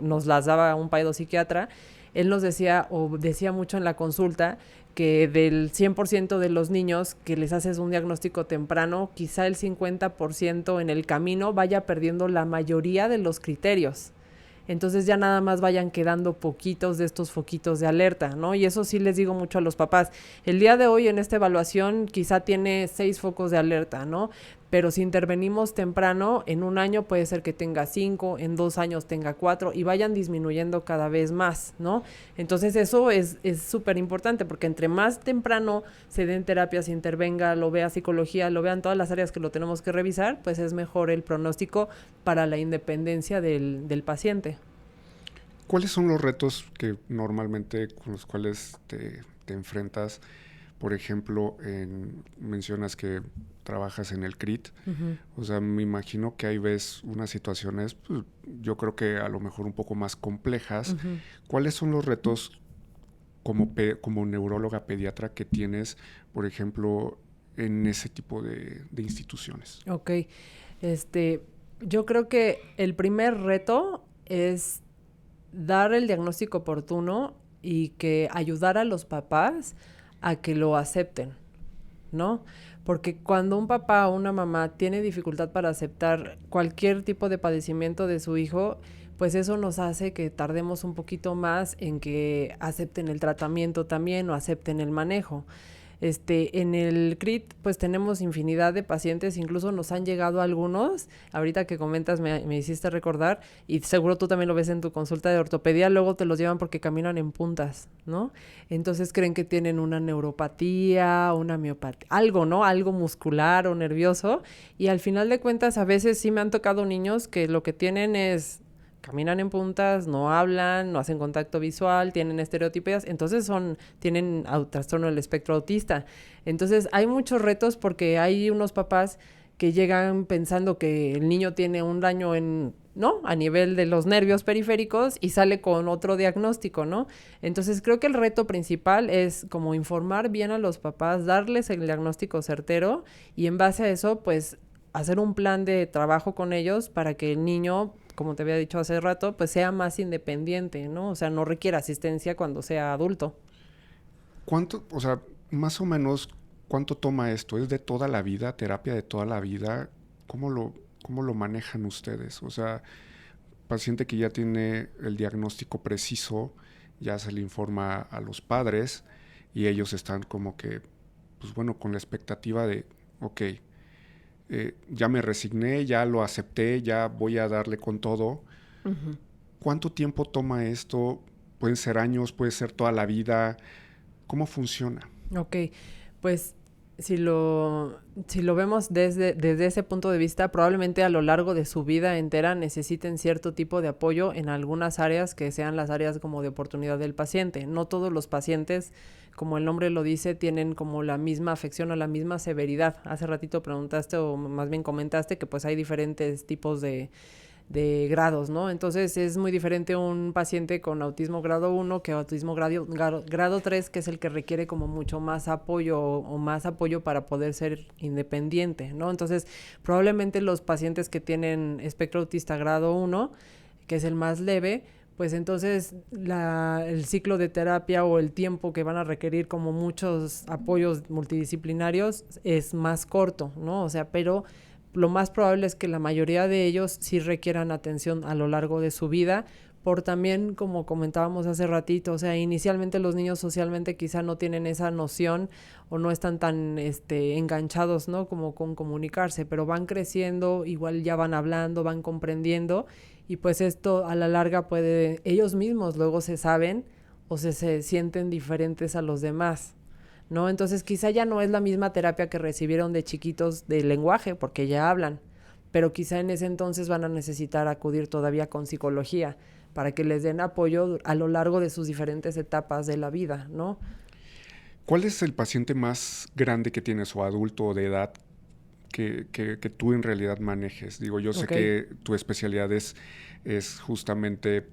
Nos las daba un psiquiatra. Él nos decía, o decía mucho en la consulta, que del 100% de los niños que les haces un diagnóstico temprano, quizá el 50% en el camino vaya perdiendo la mayoría de los criterios. Entonces ya nada más vayan quedando poquitos de estos foquitos de alerta, ¿no? Y eso sí les digo mucho a los papás. El día de hoy en esta evaluación quizá tiene 6 focos de alerta, ¿no? Pero si intervenimos temprano, en 1 año puede ser que tenga 5, en 2 años tenga 4 y vayan disminuyendo cada vez más, ¿no? Entonces eso es súper importante porque entre más temprano se den terapias, se intervenga, lo vea psicología, lo vean todas las áreas que lo tenemos que revisar, pues es mejor el pronóstico para la independencia del paciente. ¿Cuáles son los retos que normalmente con los cuales te enfrentas? por ejemplo, mencionas que trabajas en el CRIT, o sea, me imagino que ahí ves unas situaciones, pues, yo creo que a lo mejor un poco más complejas. ¿Cuáles son los retos como neuróloga pediatra que tienes, por ejemplo, en ese tipo de instituciones? Ok, yo creo que el primer reto es dar el diagnóstico oportuno y que ayudar a los papás a que lo acepten, ¿no? Porque cuando un papá o una mamá tiene dificultad para aceptar cualquier tipo de padecimiento de su hijo, pues eso nos hace que tardemos un poquito más en que acepten el tratamiento también o acepten el manejo. En el CRIT pues tenemos infinidad de pacientes, incluso nos han llegado algunos, ahorita que comentas me hiciste recordar, y seguro tú también lo ves en tu consulta de ortopedia, luego te los llevan porque caminan en puntas, ¿no? Entonces creen que tienen una neuropatía, una miopatía, algo, ¿no? Algo muscular o nervioso, y al final de cuentas a veces sí me han tocado niños que lo que tienen es caminan en puntas, no hablan, no hacen contacto visual, tienen estereotipias, entonces tienen trastorno del espectro autista. Entonces hay muchos retos porque hay unos papás que llegan pensando que el niño tiene un daño ¿no? A nivel de los nervios periféricos y sale con otro diagnóstico, ¿no? Entonces creo que el reto principal es como informar bien a los papás, darles el diagnóstico certero y en base a eso, pues, hacer un plan de trabajo con ellos para que el niño, como te había dicho hace rato, pues sea más independiente, ¿no? O sea, no requiere asistencia cuando sea adulto. O sea, más o menos, cuánto toma esto? ¿Es de toda la vida, terapia de toda la vida? ¿Cómo lo manejan ustedes? O sea, paciente que ya tiene el diagnóstico preciso, ya se le informa a los padres y ellos están como que, pues bueno, con la expectativa de, ok, ya me resigné, ya lo acepté, ya voy a darle con todo. ¿Cuánto tiempo toma esto? ¿Pueden ser años? ¿Puede ser toda la vida? ¿Cómo funciona? Ok, pues si lo vemos desde ese punto de vista, probablemente a lo largo de su vida entera necesiten cierto tipo de apoyo en algunas áreas que sean las áreas como de oportunidad del paciente. No todos los pacientes, como el nombre lo dice, tienen como la misma afección o la misma severidad. Hace ratito preguntaste o más bien comentaste que pues hay diferentes tipos de grados, ¿no? Entonces es muy diferente un paciente con autismo grado 1 que autismo grado 3, que es el que requiere como mucho más apoyo o más apoyo para poder ser independiente, ¿no? Entonces probablemente los pacientes que tienen espectro autista grado 1, que es el más leve, pues entonces el ciclo de terapia o el tiempo que van a requerir como muchos apoyos multidisciplinarios es más corto, ¿no? O sea, pero lo más probable es que la mayoría de ellos sí requieran atención a lo largo de su vida, por también, como comentábamos hace ratito, o sea, inicialmente los niños socialmente quizá no tienen esa noción o no están tan enganchados, ¿no? Como con comunicarse, pero van creciendo, igual ya van hablando, van comprendiendo, y pues esto a la larga ellos mismos luego se saben o se sienten diferentes a los demás, ¿no? Entonces quizá ya no es la misma terapia que recibieron de chiquitos de lenguaje, porque ya hablan, pero quizá en ese entonces van a necesitar acudir todavía con psicología para que les den apoyo a lo largo de sus diferentes etapas de la vida, ¿no? ¿Cuál es el paciente más grande que tienes o adulto o de edad que tú en realidad manejes? Digo, yo sé que tu especialidad es justamente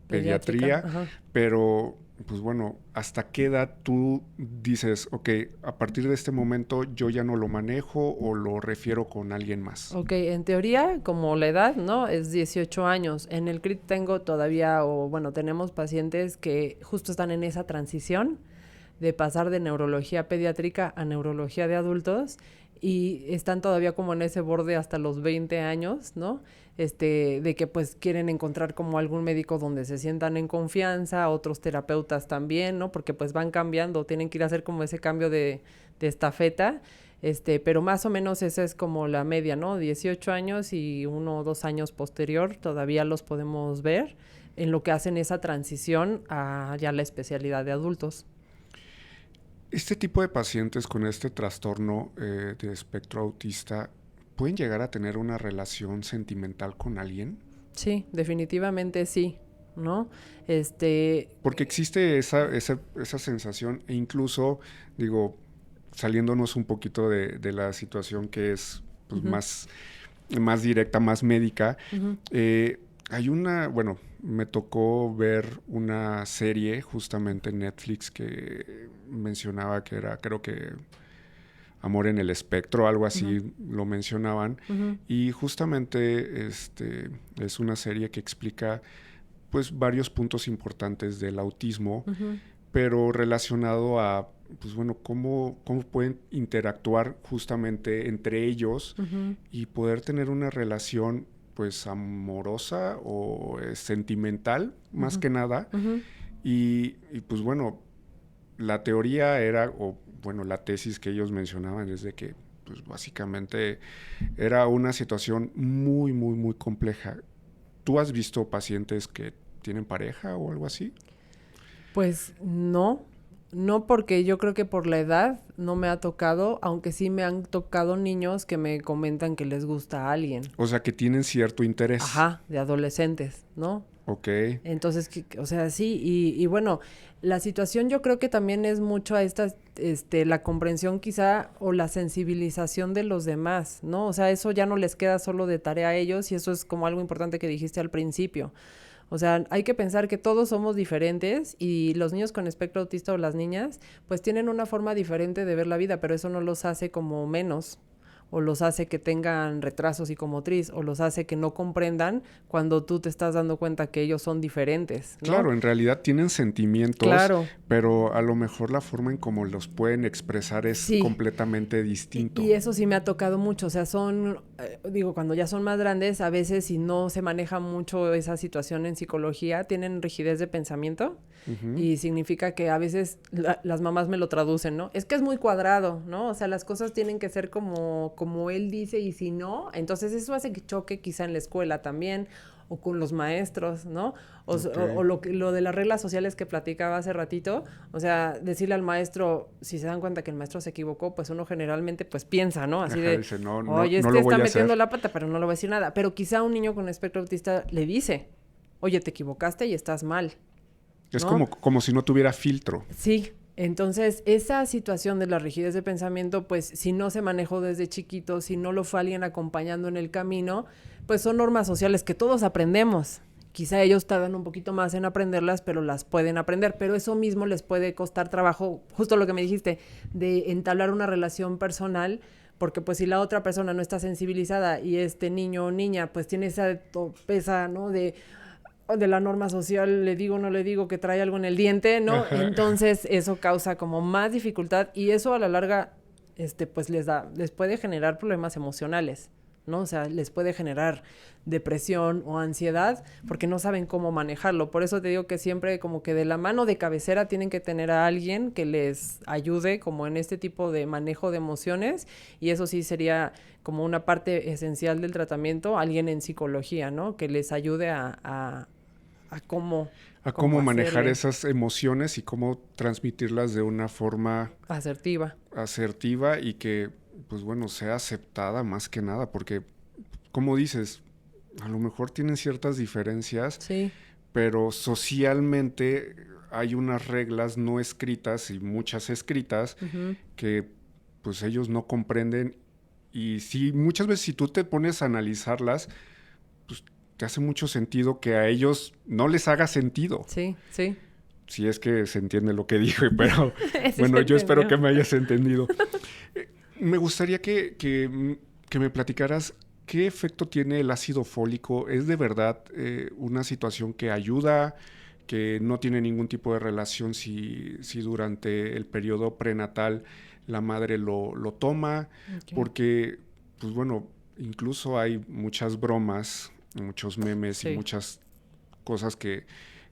pediatría, pero pues bueno, ¿hasta qué edad tú dices, ok, a partir de este momento yo ya no lo manejo o lo refiero con alguien más? Ok, en teoría, como la edad, ¿no? Es 18 años. En el CRIT tengo todavía, tenemos pacientes que justo están en esa transición de pasar de neurología pediátrica a neurología de adultos y están todavía como en ese borde hasta los 20 años, ¿no? De que pues quieren encontrar como algún médico donde se sientan en confianza, otros terapeutas también, ¿no? Porque pues van cambiando, tienen que ir a hacer como ese cambio de estafeta, pero más o menos esa es como la media, ¿no? 18 años y 1 o 2 años posterior todavía los podemos ver en lo que hacen esa transición a ya la especialidad de adultos. Este tipo de pacientes con este trastorno de espectro autista, ¿pueden llegar a tener una relación sentimental con alguien? Sí, definitivamente sí, ¿no? Porque existe esa sensación e incluso, digo, saliéndonos un poquito de la situación que es pues, más directa, más médica, hay bueno, me tocó ver una serie justamente en Netflix que mencionaba que era, creo que Amor en el Espectro, algo así lo mencionaban, y justamente es una serie que explica pues varios puntos importantes del autismo, pero relacionado a pues bueno, cómo pueden interactuar justamente entre ellos y poder tener una relación pues amorosa o sentimental, más que nada. Y pues bueno, la teoría era, o bueno, la tesis que ellos mencionaban es de que pues básicamente era una situación muy, muy, muy compleja. ¿Tú has visto pacientes que tienen pareja o algo así? Pues no porque yo creo que por la edad no me ha tocado, aunque sí me han tocado niños que me comentan que les gusta a alguien. O sea, que tienen cierto interés. Ajá, de adolescentes, ¿no? Ok. Entonces, o sea, sí, y bueno, la situación yo creo que también es mucho a esta, la comprensión quizá o la sensibilización de los demás, ¿no? O sea, eso ya no les queda solo de tarea a ellos y eso es como algo importante que dijiste al principio. O sea, hay que pensar que todos somos diferentes y los niños con espectro autista o las niñas, pues tienen una forma diferente de ver la vida, pero eso no los hace como menos, o los hace que tengan retraso psicomotriz, o los hace que no comprendan cuando tú te estás dando cuenta que ellos son diferentes, ¿no? Claro, en realidad tienen sentimientos, claro, pero a lo mejor la forma en cómo los pueden expresar es completamente distinto. Y eso sí me ha tocado mucho, o sea, digo, cuando ya son más grandes, a veces si no se maneja mucho esa situación en psicología, tienen rigidez de pensamiento y significa que a veces las mamás me lo traducen, ¿no? Es que es muy cuadrado, ¿no? O sea, las cosas tienen que ser como él dice y si no, entonces eso hace que choque quizá en la escuela también o con los maestros, ¿no? O lo de las reglas sociales que platicaba hace ratito, o sea, decirle al maestro, si se dan cuenta que el maestro se equivocó, pues uno generalmente pues piensa, ¿no? Así dice, oye, no lo voy está a metiendo hacer. la pata, pero no le voy a decir nada. Pero quizá un niño con espectro autista le dice, oye, te equivocaste y estás mal. Es ¿no? como si no tuviera filtro. Sí, entonces esa situación de la rigidez de pensamiento, pues si no se manejó desde chiquito, si no lo fue alguien acompañando en el camino, pues son normas sociales que todos aprendemos. Quizá ellos tardan un poquito más en aprenderlas, pero las pueden aprender. Pero eso mismo les puede costar trabajo, justo lo que me dijiste, de entablar una relación personal, porque pues si la otra persona no está sensibilizada y este niño o niña pues tiene esa torpeza, ¿no? De la norma social, le digo, no le digo que trae algo en el diente, ¿no? Entonces eso causa como más dificultad y eso a la larga, pues les puede generar problemas emocionales, ¿no? O sea, les puede generar depresión o ansiedad porque no saben cómo manejarlo. Por eso te digo que siempre como que de la mano de cabecera tienen que tener a alguien que les ayude como en este tipo de manejo de emociones y eso sí sería como una parte esencial del tratamiento, alguien en psicología, ¿no? Que les ayude a cómo manejar hacerle. esas emociones y cómo transmitirlas de una forma asertiva y que, pues bueno, sea aceptada más que nada, porque, como dices, a lo mejor tienen ciertas diferencias, sí, pero socialmente hay unas reglas no escritas y muchas escritas que, pues ellos no comprenden y sí, muchas veces si tú te pones a analizarlas, pues te hace mucho sentido que a ellos no les haga sentido. Sí, sí. Si es que se entiende lo que dije, pero bueno, yo espero que me hayas entendido. Me gustaría que me platicaras qué efecto tiene el ácido fólico. ¿Es de verdad una situación que ayuda, que no tiene ningún tipo de relación si durante el periodo prenatal la madre lo toma? Okay. Porque, pues bueno, incluso hay muchas bromas, muchos memes y muchas cosas que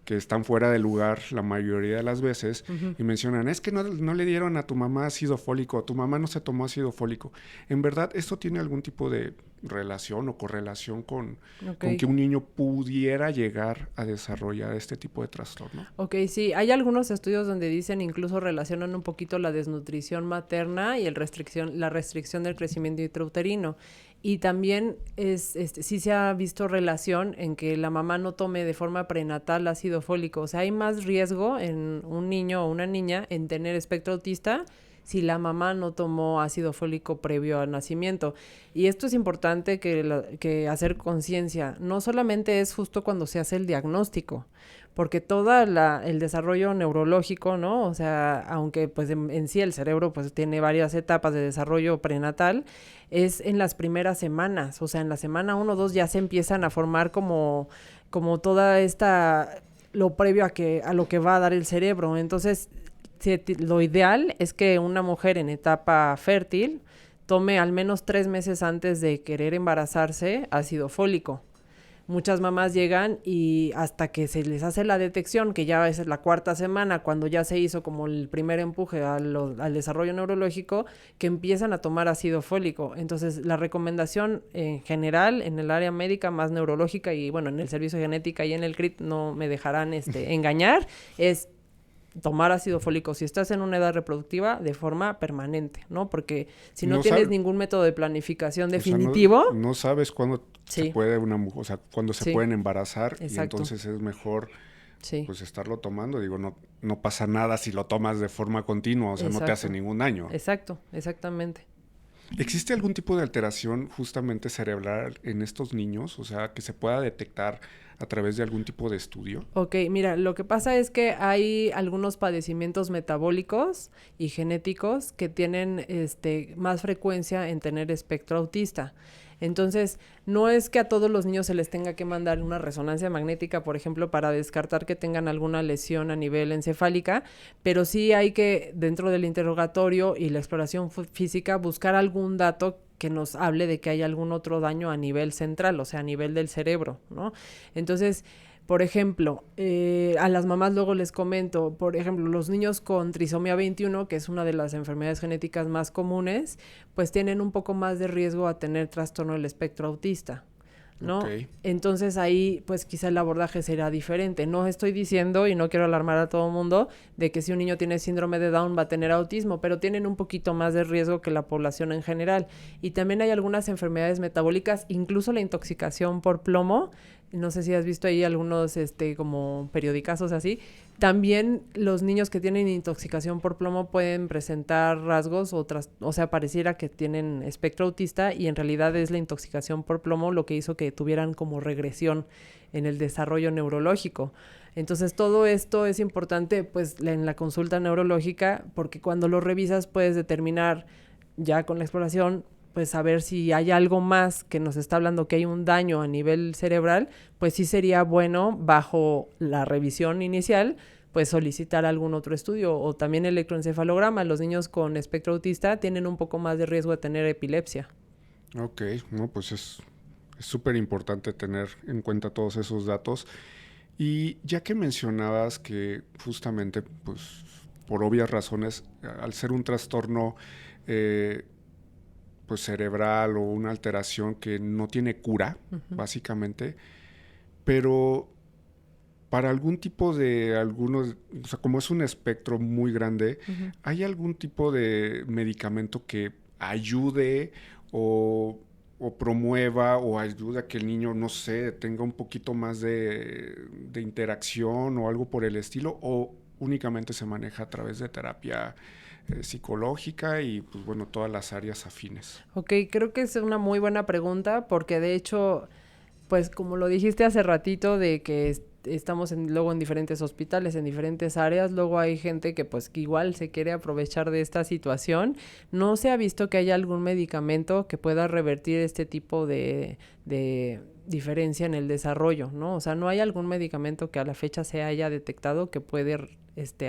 están fuera de lugar la mayoría de las veces y mencionan, es que no le dieron a tu mamá ácido fólico, tu mamá no se tomó ácido fólico. En verdad, ¿esto tiene algún tipo de relación o correlación con que un niño pudiera llegar a desarrollar este tipo de trastorno? Ok, sí. Hay algunos estudios donde dicen, incluso relacionan un poquito la desnutrición materna y la restricción del crecimiento intrauterino. Y también sí se ha visto relación en que la mamá no tome de forma prenatal ácido fólico. O sea, hay más riesgo en un niño o una niña en tener espectro autista si la mamá no tomó ácido fólico previo al nacimiento. Y esto es importante que hacer conciencia. No solamente es justo cuando se hace el diagnóstico, porque el desarrollo neurológico, ¿no? O sea, aunque pues en sí el cerebro pues tiene varias etapas de desarrollo prenatal, es en las primeras semanas. O sea, en la semana 1 o 2 ya se empiezan a formar como toda lo previo a lo que va a dar el cerebro. Entonces, lo ideal es que una mujer en etapa fértil tome al menos 3 meses antes de querer embarazarse ácido fólico. Muchas mamás llegan y hasta que se les hace la detección, que ya es la 4ª semana, cuando ya se hizo como el primer empuje al desarrollo neurológico, que empiezan a tomar ácido fólico. Entonces, la recomendación en general, en el área médica más neurológica y bueno, en el servicio de genética y en el CRIT no me dejarán engañar, es tomar ácido fólico si estás en una edad reproductiva de forma permanente, ¿no? Porque si no tienes ningún método de planificación definitivo... O sea, no sabes cuándo se puede cuándo se pueden embarazar. Exacto. Y entonces es mejor pues estarlo tomando. Digo, no pasa nada si lo tomas de forma continua, o sea, no te hace ningún daño. Exacto, exactamente. ¿Existe algún tipo de alteración justamente cerebral en estos niños? O sea, que se pueda detectar a través de algún tipo de estudio. Ok, mira, lo que pasa es que hay algunos padecimientos metabólicos y genéticos que tienen más frecuencia en tener espectro autista. Entonces, no es que a todos los niños se les tenga que mandar una resonancia magnética, por ejemplo, para descartar que tengan alguna lesión a nivel encefálica, pero sí hay que, dentro del interrogatorio y la exploración física, buscar algún dato que nos hable de que hay algún otro daño a nivel central, o sea, a nivel del cerebro, ¿no? Entonces, por ejemplo, a las mamás luego les comento, por ejemplo, los niños con trisomía 21, que es una de las enfermedades genéticas más comunes, pues tienen un poco más de riesgo a tener trastorno del espectro autista, ¿no? Okay. Entonces ahí pues quizá el abordaje será diferente. No estoy diciendo, y no quiero alarmar a todo el mundo, de que si un niño tiene síndrome de Down va a tener autismo, pero tienen un poquito más de riesgo que la población en general. Y también hay algunas enfermedades metabólicas, incluso la intoxicación por plomo. No sé si has visto ahí algunos como periodicazos así. También los niños que tienen intoxicación por plomo pueden presentar rasgos o sea, pareciera que tienen espectro autista y en realidad es la intoxicación por plomo lo que hizo que tuvieran como regresión en el desarrollo neurológico. Entonces, todo esto es importante pues en la consulta neurológica porque cuando lo revisas puedes determinar ya con la exploración pues saber si hay algo más que nos está hablando que hay un daño a nivel cerebral, pues sí sería bueno bajo la revisión inicial, pues solicitar algún otro estudio o también electroencefalograma. Los niños con espectro autista tienen un poco más de riesgo de tener epilepsia. Ok, no, pues es súper importante tener en cuenta todos esos datos. Y ya que mencionabas que justamente, pues por obvias razones, al ser un trastorno pues cerebral o una alteración que no tiene cura, básicamente, pero para algún tipo de o sea, como es un espectro muy grande, ¿hay algún tipo de medicamento que ayude o promueva o ayude a que el niño, no sé, tenga un poquito más de interacción o algo por el estilo, o únicamente se maneja a través de terapia psicológica y pues bueno, todas las áreas afines? Ok, creo que es una muy buena pregunta porque de hecho, pues como lo dijiste hace ratito de que estamos luego en diferentes hospitales, en diferentes áreas, luego hay gente que pues que igual se quiere aprovechar de esta situación. No se ha visto que haya algún medicamento que pueda revertir este tipo de diferencia en el desarrollo, ¿no? O sea, no hay algún medicamento que a la fecha se haya detectado que puede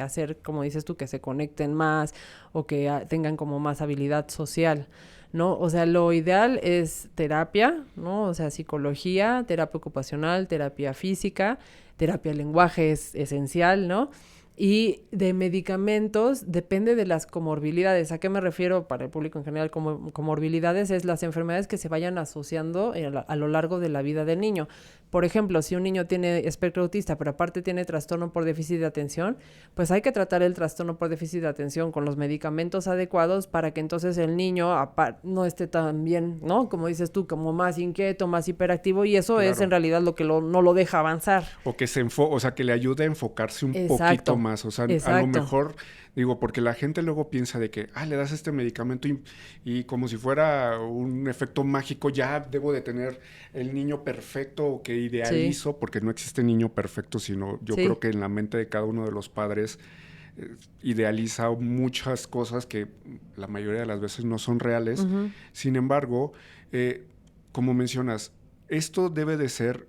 hacer, como dices tú, que se conecten más o que tengan como más habilidad social, ¿no? O sea, lo ideal es terapia, ¿no? O sea, psicología, terapia ocupacional, terapia física, terapia de lenguaje es esencial, ¿no? Y de medicamentos depende de las comorbilidades. ¿A qué me refiero para el público en general? Como comorbilidades es las enfermedades que se vayan asociando a lo largo de la vida del niño. Por ejemplo, si un niño tiene espectro autista, pero aparte tiene trastorno por déficit de atención, pues hay que tratar el trastorno por déficit de atención con los medicamentos adecuados para que entonces el niño no esté tan bien, ¿no? Como dices tú, como más inquieto, más hiperactivo, y eso es en realidad lo que no lo deja avanzar. O que o sea, que le ayude a enfocarse un Exacto. poquito más. O sea, a lo mejor, digo, porque la gente luego piensa de que, le das este medicamento y como si fuera un efecto mágico, ya debo de tener el niño perfecto o que idealizo, porque no existe niño perfecto, sino yo creo que en la mente de cada uno de los padres idealiza muchas cosas que la mayoría de las veces no son reales. Uh-huh. Sin embargo, como mencionas, esto debe de ser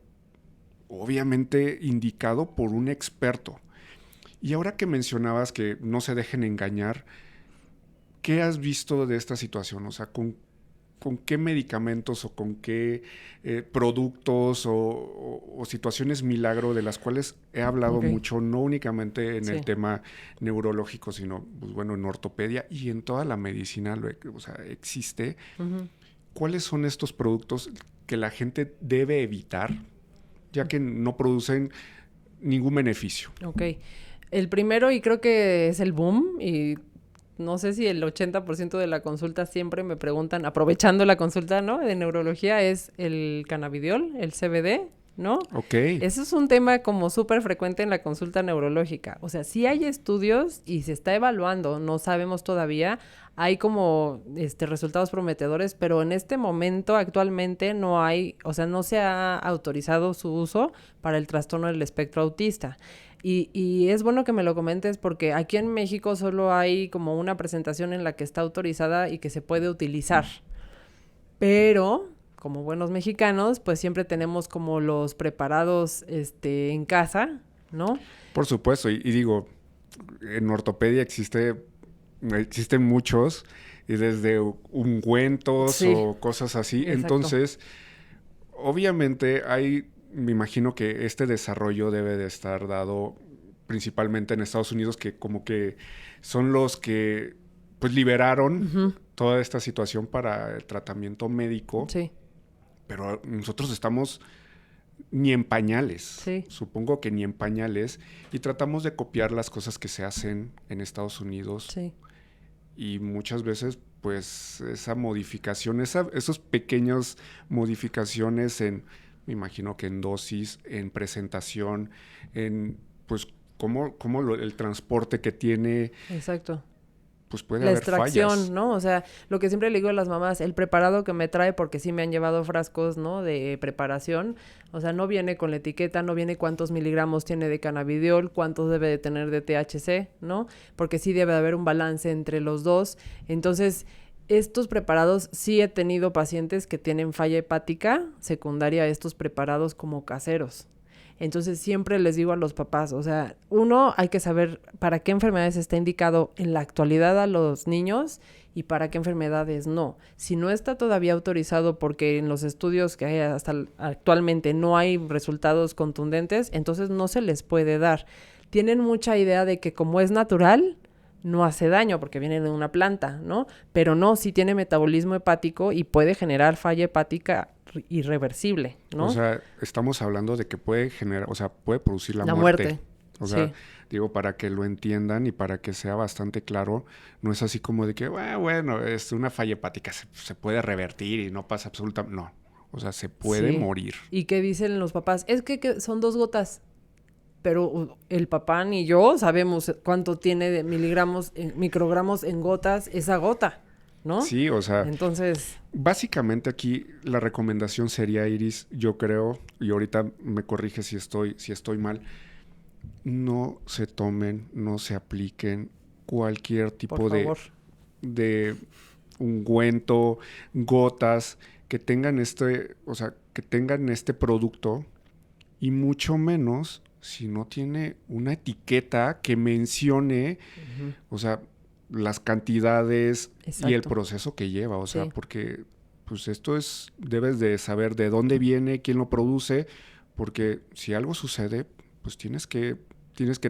obviamente indicado por un experto. Y ahora que mencionabas que no se dejen engañar, ¿qué has visto de esta situación? O sea, ¿con qué medicamentos o con qué productos o situaciones milagro de las cuales he hablado mucho, no únicamente en el tema neurológico, sino, pues, bueno, en ortopedia y en toda la medicina, o sea, existe? Uh-huh. ¿Cuáles son estos productos que la gente debe evitar, ya que no producen ningún beneficio? Ok. El primero, y creo que es el boom, y no sé si el 80% de la consulta siempre me preguntan, aprovechando la consulta, ¿no?, de neurología, es el cannabidiol, el CBD, ¿no? Ok. Eso es un tema como súper frecuente en la consulta neurológica. O sea, sí hay estudios y se está evaluando, no sabemos todavía, hay como resultados prometedores, pero en este momento actualmente no hay, o sea, no se ha autorizado su uso para el trastorno del espectro autista. Y es bueno que me lo comentes porque aquí en México solo hay como una presentación en la que está autorizada y que se puede utilizar. Pero, como buenos mexicanos, pues siempre tenemos como los preparados en casa, ¿no? Por supuesto, y digo, en ortopedia existen muchos, y desde ungüentos o cosas así. Exacto. Entonces, obviamente me imagino que este desarrollo debe de estar dado principalmente en Estados Unidos, que como que son los que pues liberaron toda esta situación para el tratamiento médico. Sí. Pero nosotros estamos ni en pañales. Sí. Supongo que ni en pañales. Y tratamos de copiar las cosas que se hacen en Estados Unidos. Sí. Y muchas veces, pues, esa modificación, esos pequeñas modificaciones me imagino que en dosis, en presentación, en, pues, el transporte que tiene. Exacto. Pues puede haber fallas. La extracción, ¿no? O sea, lo que siempre le digo a las mamás, el preparado que me trae, porque sí me han llevado frascos, ¿no?, de preparación, o sea, no viene con la etiqueta, no viene cuántos miligramos tiene de cannabidiol, cuántos debe de tener de THC, ¿no? Porque sí debe de haber un balance entre los dos. Entonces, estos preparados, sí he tenido pacientes que tienen falla hepática secundaria a estos preparados como caseros. Entonces, siempre les digo a los papás, o sea, uno, hay que saber para qué enfermedades está indicado en la actualidad a los niños y para qué enfermedades no. Si no está todavía autorizado porque en los estudios que hay hasta actualmente no hay resultados contundentes, entonces no se les puede dar. Tienen mucha idea de que como es natural, no hace daño porque viene de una planta, ¿no? Pero no, sí tiene metabolismo hepático y puede generar falla hepática irreversible, ¿no? O sea, estamos hablando de que puede generar, o sea, puede producir la muerte. O sea, digo, para que lo entiendan y para que sea bastante claro, no es así como de que, bueno, es una falla hepática, se puede revertir y no pasa absolutamente, no. O sea, se puede morir. ¿Y qué dicen los papás? Es que son 2 gotas. Pero el papá ni yo sabemos cuánto tiene de miligramos, microgramos en gotas esa gota, ¿no? Sí, o sea, entonces, básicamente aquí la recomendación sería, Iris, yo creo, y ahorita me corrige si estoy mal, no se tomen, no se apliquen cualquier tipo de ungüento, gotas, que tengan que tengan este producto, y mucho menos si no tiene una etiqueta que mencione, o sea, las cantidades. Exacto. Y el proceso que lleva, o sea, porque pues debes de saber de dónde viene, quién lo produce, porque si algo sucede, pues tienes que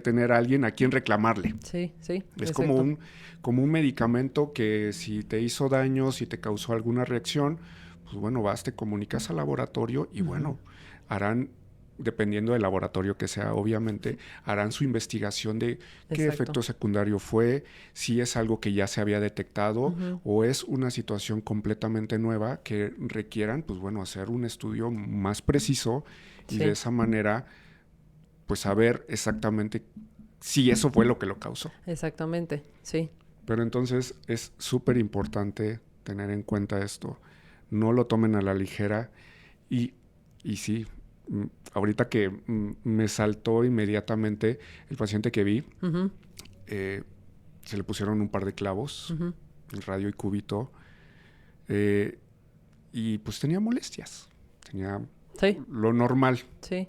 tener a alguien a quien reclamarle. Sí. Es como un medicamento que si te hizo daño, si te causó alguna reacción, pues bueno, te comunicas al laboratorio y bueno, harán dependiendo del laboratorio que sea, obviamente, harán su investigación de qué Exacto. efecto secundario fue, si es algo que ya se había detectado o es una situación completamente nueva que requieran, pues bueno, hacer un estudio más preciso y de esa manera, pues saber exactamente si eso fue lo que lo causó. Exactamente, sí. Pero entonces es súper importante tener en cuenta esto. No lo tomen a la ligera y sí, ahorita que me saltó inmediatamente el paciente que vi, se le pusieron un par de clavos, radio y cúbito, y pues tenía molestias, tenía lo normal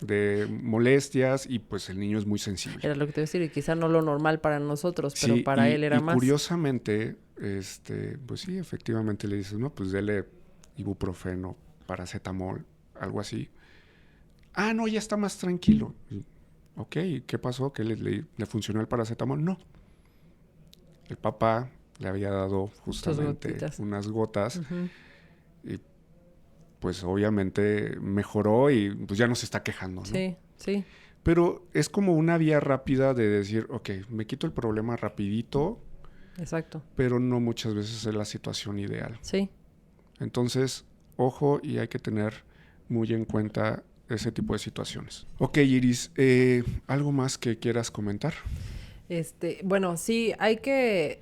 de molestias y pues el niño es muy sensible. Era lo que te iba a decir, y quizá no lo normal para nosotros, pero para él era más. Y curiosamente, pues sí, efectivamente le dices, no, pues dele ibuprofeno, paracetamol, algo así. Ah, no, ya está más tranquilo. Ok, ¿qué pasó? ¿Que le funcionó el paracetamol? No. El papá le había dado justamente unas gotas y pues obviamente mejoró y pues ya no se está quejando, ¿no? Sí, sí. Pero es como una vía rápida de decir, ok, me quito el problema rapidito. Exacto. Pero no muchas veces es la situación ideal. Sí. Entonces, ojo y hay que tener muy en cuenta ese tipo de situaciones. Ok, Iris, ¿algo más que quieras comentar? Bueno, sí, hay que,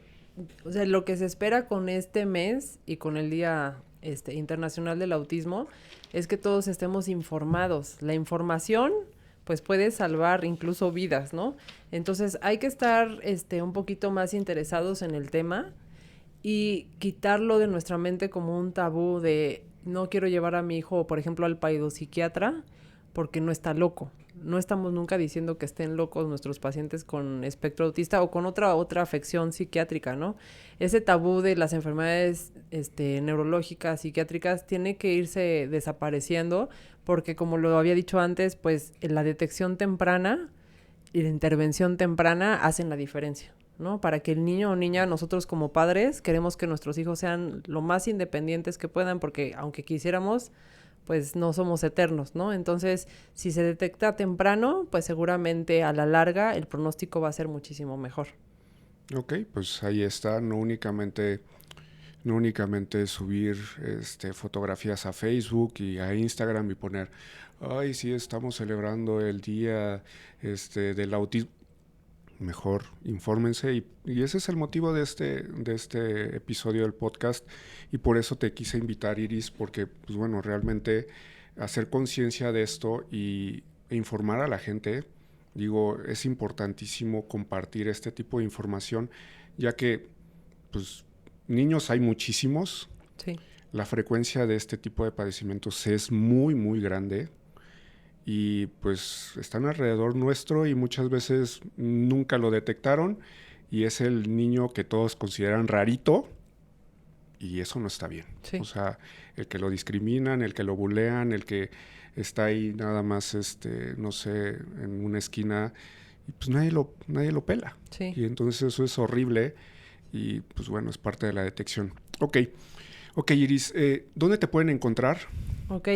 o sea, lo que se espera con este mes y con el Día Internacional del Autismo es que todos estemos informados. La información, pues, puede salvar incluso vidas, ¿no? Entonces, hay que estar, un poquito más interesados en el tema y quitarlo de nuestra mente como un tabú de no quiero llevar a mi hijo, por ejemplo, al paidopsiquiatra porque no está loco. No estamos nunca diciendo que estén locos nuestros pacientes con espectro autista o con otra afección psiquiátrica, ¿no? Ese tabú de las enfermedades neurológicas, psiquiátricas, tiene que irse desapareciendo porque, como lo había dicho antes, pues la detección temprana y la intervención temprana hacen la diferencia, ¿no? Para que el niño o niña, nosotros como padres, queremos que nuestros hijos sean lo más independientes que puedan porque aunque quisiéramos, pues no somos eternos, ¿no? Entonces, si se detecta temprano, pues seguramente a la larga el pronóstico va a ser muchísimo mejor. Ok, pues ahí está, no únicamente subir fotografías a Facebook y a Instagram y poner, ay, sí, estamos celebrando el día del autismo. Mejor infórmense y ese es el motivo de este episodio del podcast y por eso te quise invitar, Iris, porque pues bueno, realmente hacer conciencia de esto e informar a la gente, digo, es importantísimo compartir este tipo de información, ya que pues niños hay muchísimos, sí. La frecuencia de este tipo de padecimientos es muy, muy grande. Y pues están alrededor nuestro y muchas veces nunca lo detectaron y es el niño que todos consideran rarito y eso no está bien. Sí. O sea, el que lo discriminan, el que lo bulean, el que está ahí nada más, no sé, en una esquina y pues nadie lo pela. Sí. Y entonces eso es horrible y pues bueno, es parte de la detección. Ok, Iris, ¿dónde te pueden encontrar? Ok,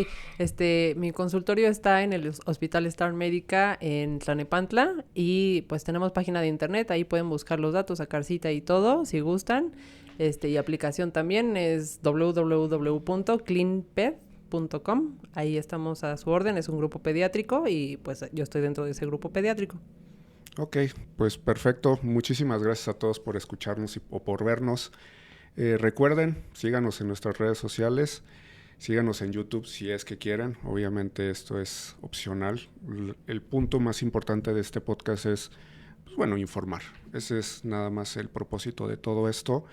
mi consultorio está en el Hospital Star Médica en Tlalnepantla y pues tenemos página de internet, ahí pueden buscar los datos, sacar cita y todo, si gustan, y aplicación también es www.cleanped.com, ahí estamos a su orden, es un grupo pediátrico y pues yo estoy dentro de ese grupo pediátrico. Ok, pues perfecto, muchísimas gracias a todos por escucharnos o por vernos. Recuerden, síganos en nuestras redes sociales. Síganos en YouTube si es que quieren. Obviamente esto es opcional. El punto más importante de este podcast es, pues bueno, informar. Ese es nada más el propósito de todo esto.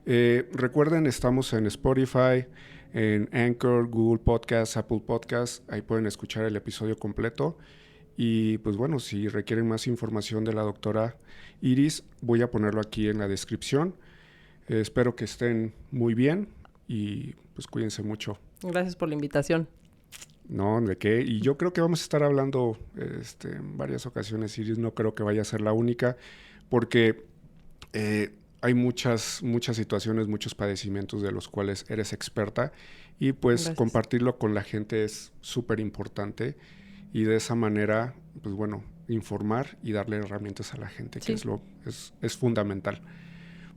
Recuerden, estamos en Spotify, en Anchor, Google Podcasts, Apple Podcasts. Ahí pueden escuchar el episodio completo. Y pues bueno, si requieren más información de la doctora Iris, voy a ponerlo aquí en la descripción. Espero que estén muy bien y pues cuídense mucho. Gracias por la invitación. No, ¿de qué? Y yo creo que vamos a estar hablando en varias ocasiones, Iris, no creo que vaya a ser la única, porque hay muchas situaciones, muchos padecimientos de los cuales eres experta y pues Gracias. Compartirlo con la gente es súper importante y de esa manera, pues bueno, informar y darle herramientas a la gente, que es fundamental.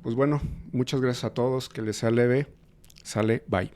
Pues bueno, muchas gracias a todos, que les sea leve. Sale, bye.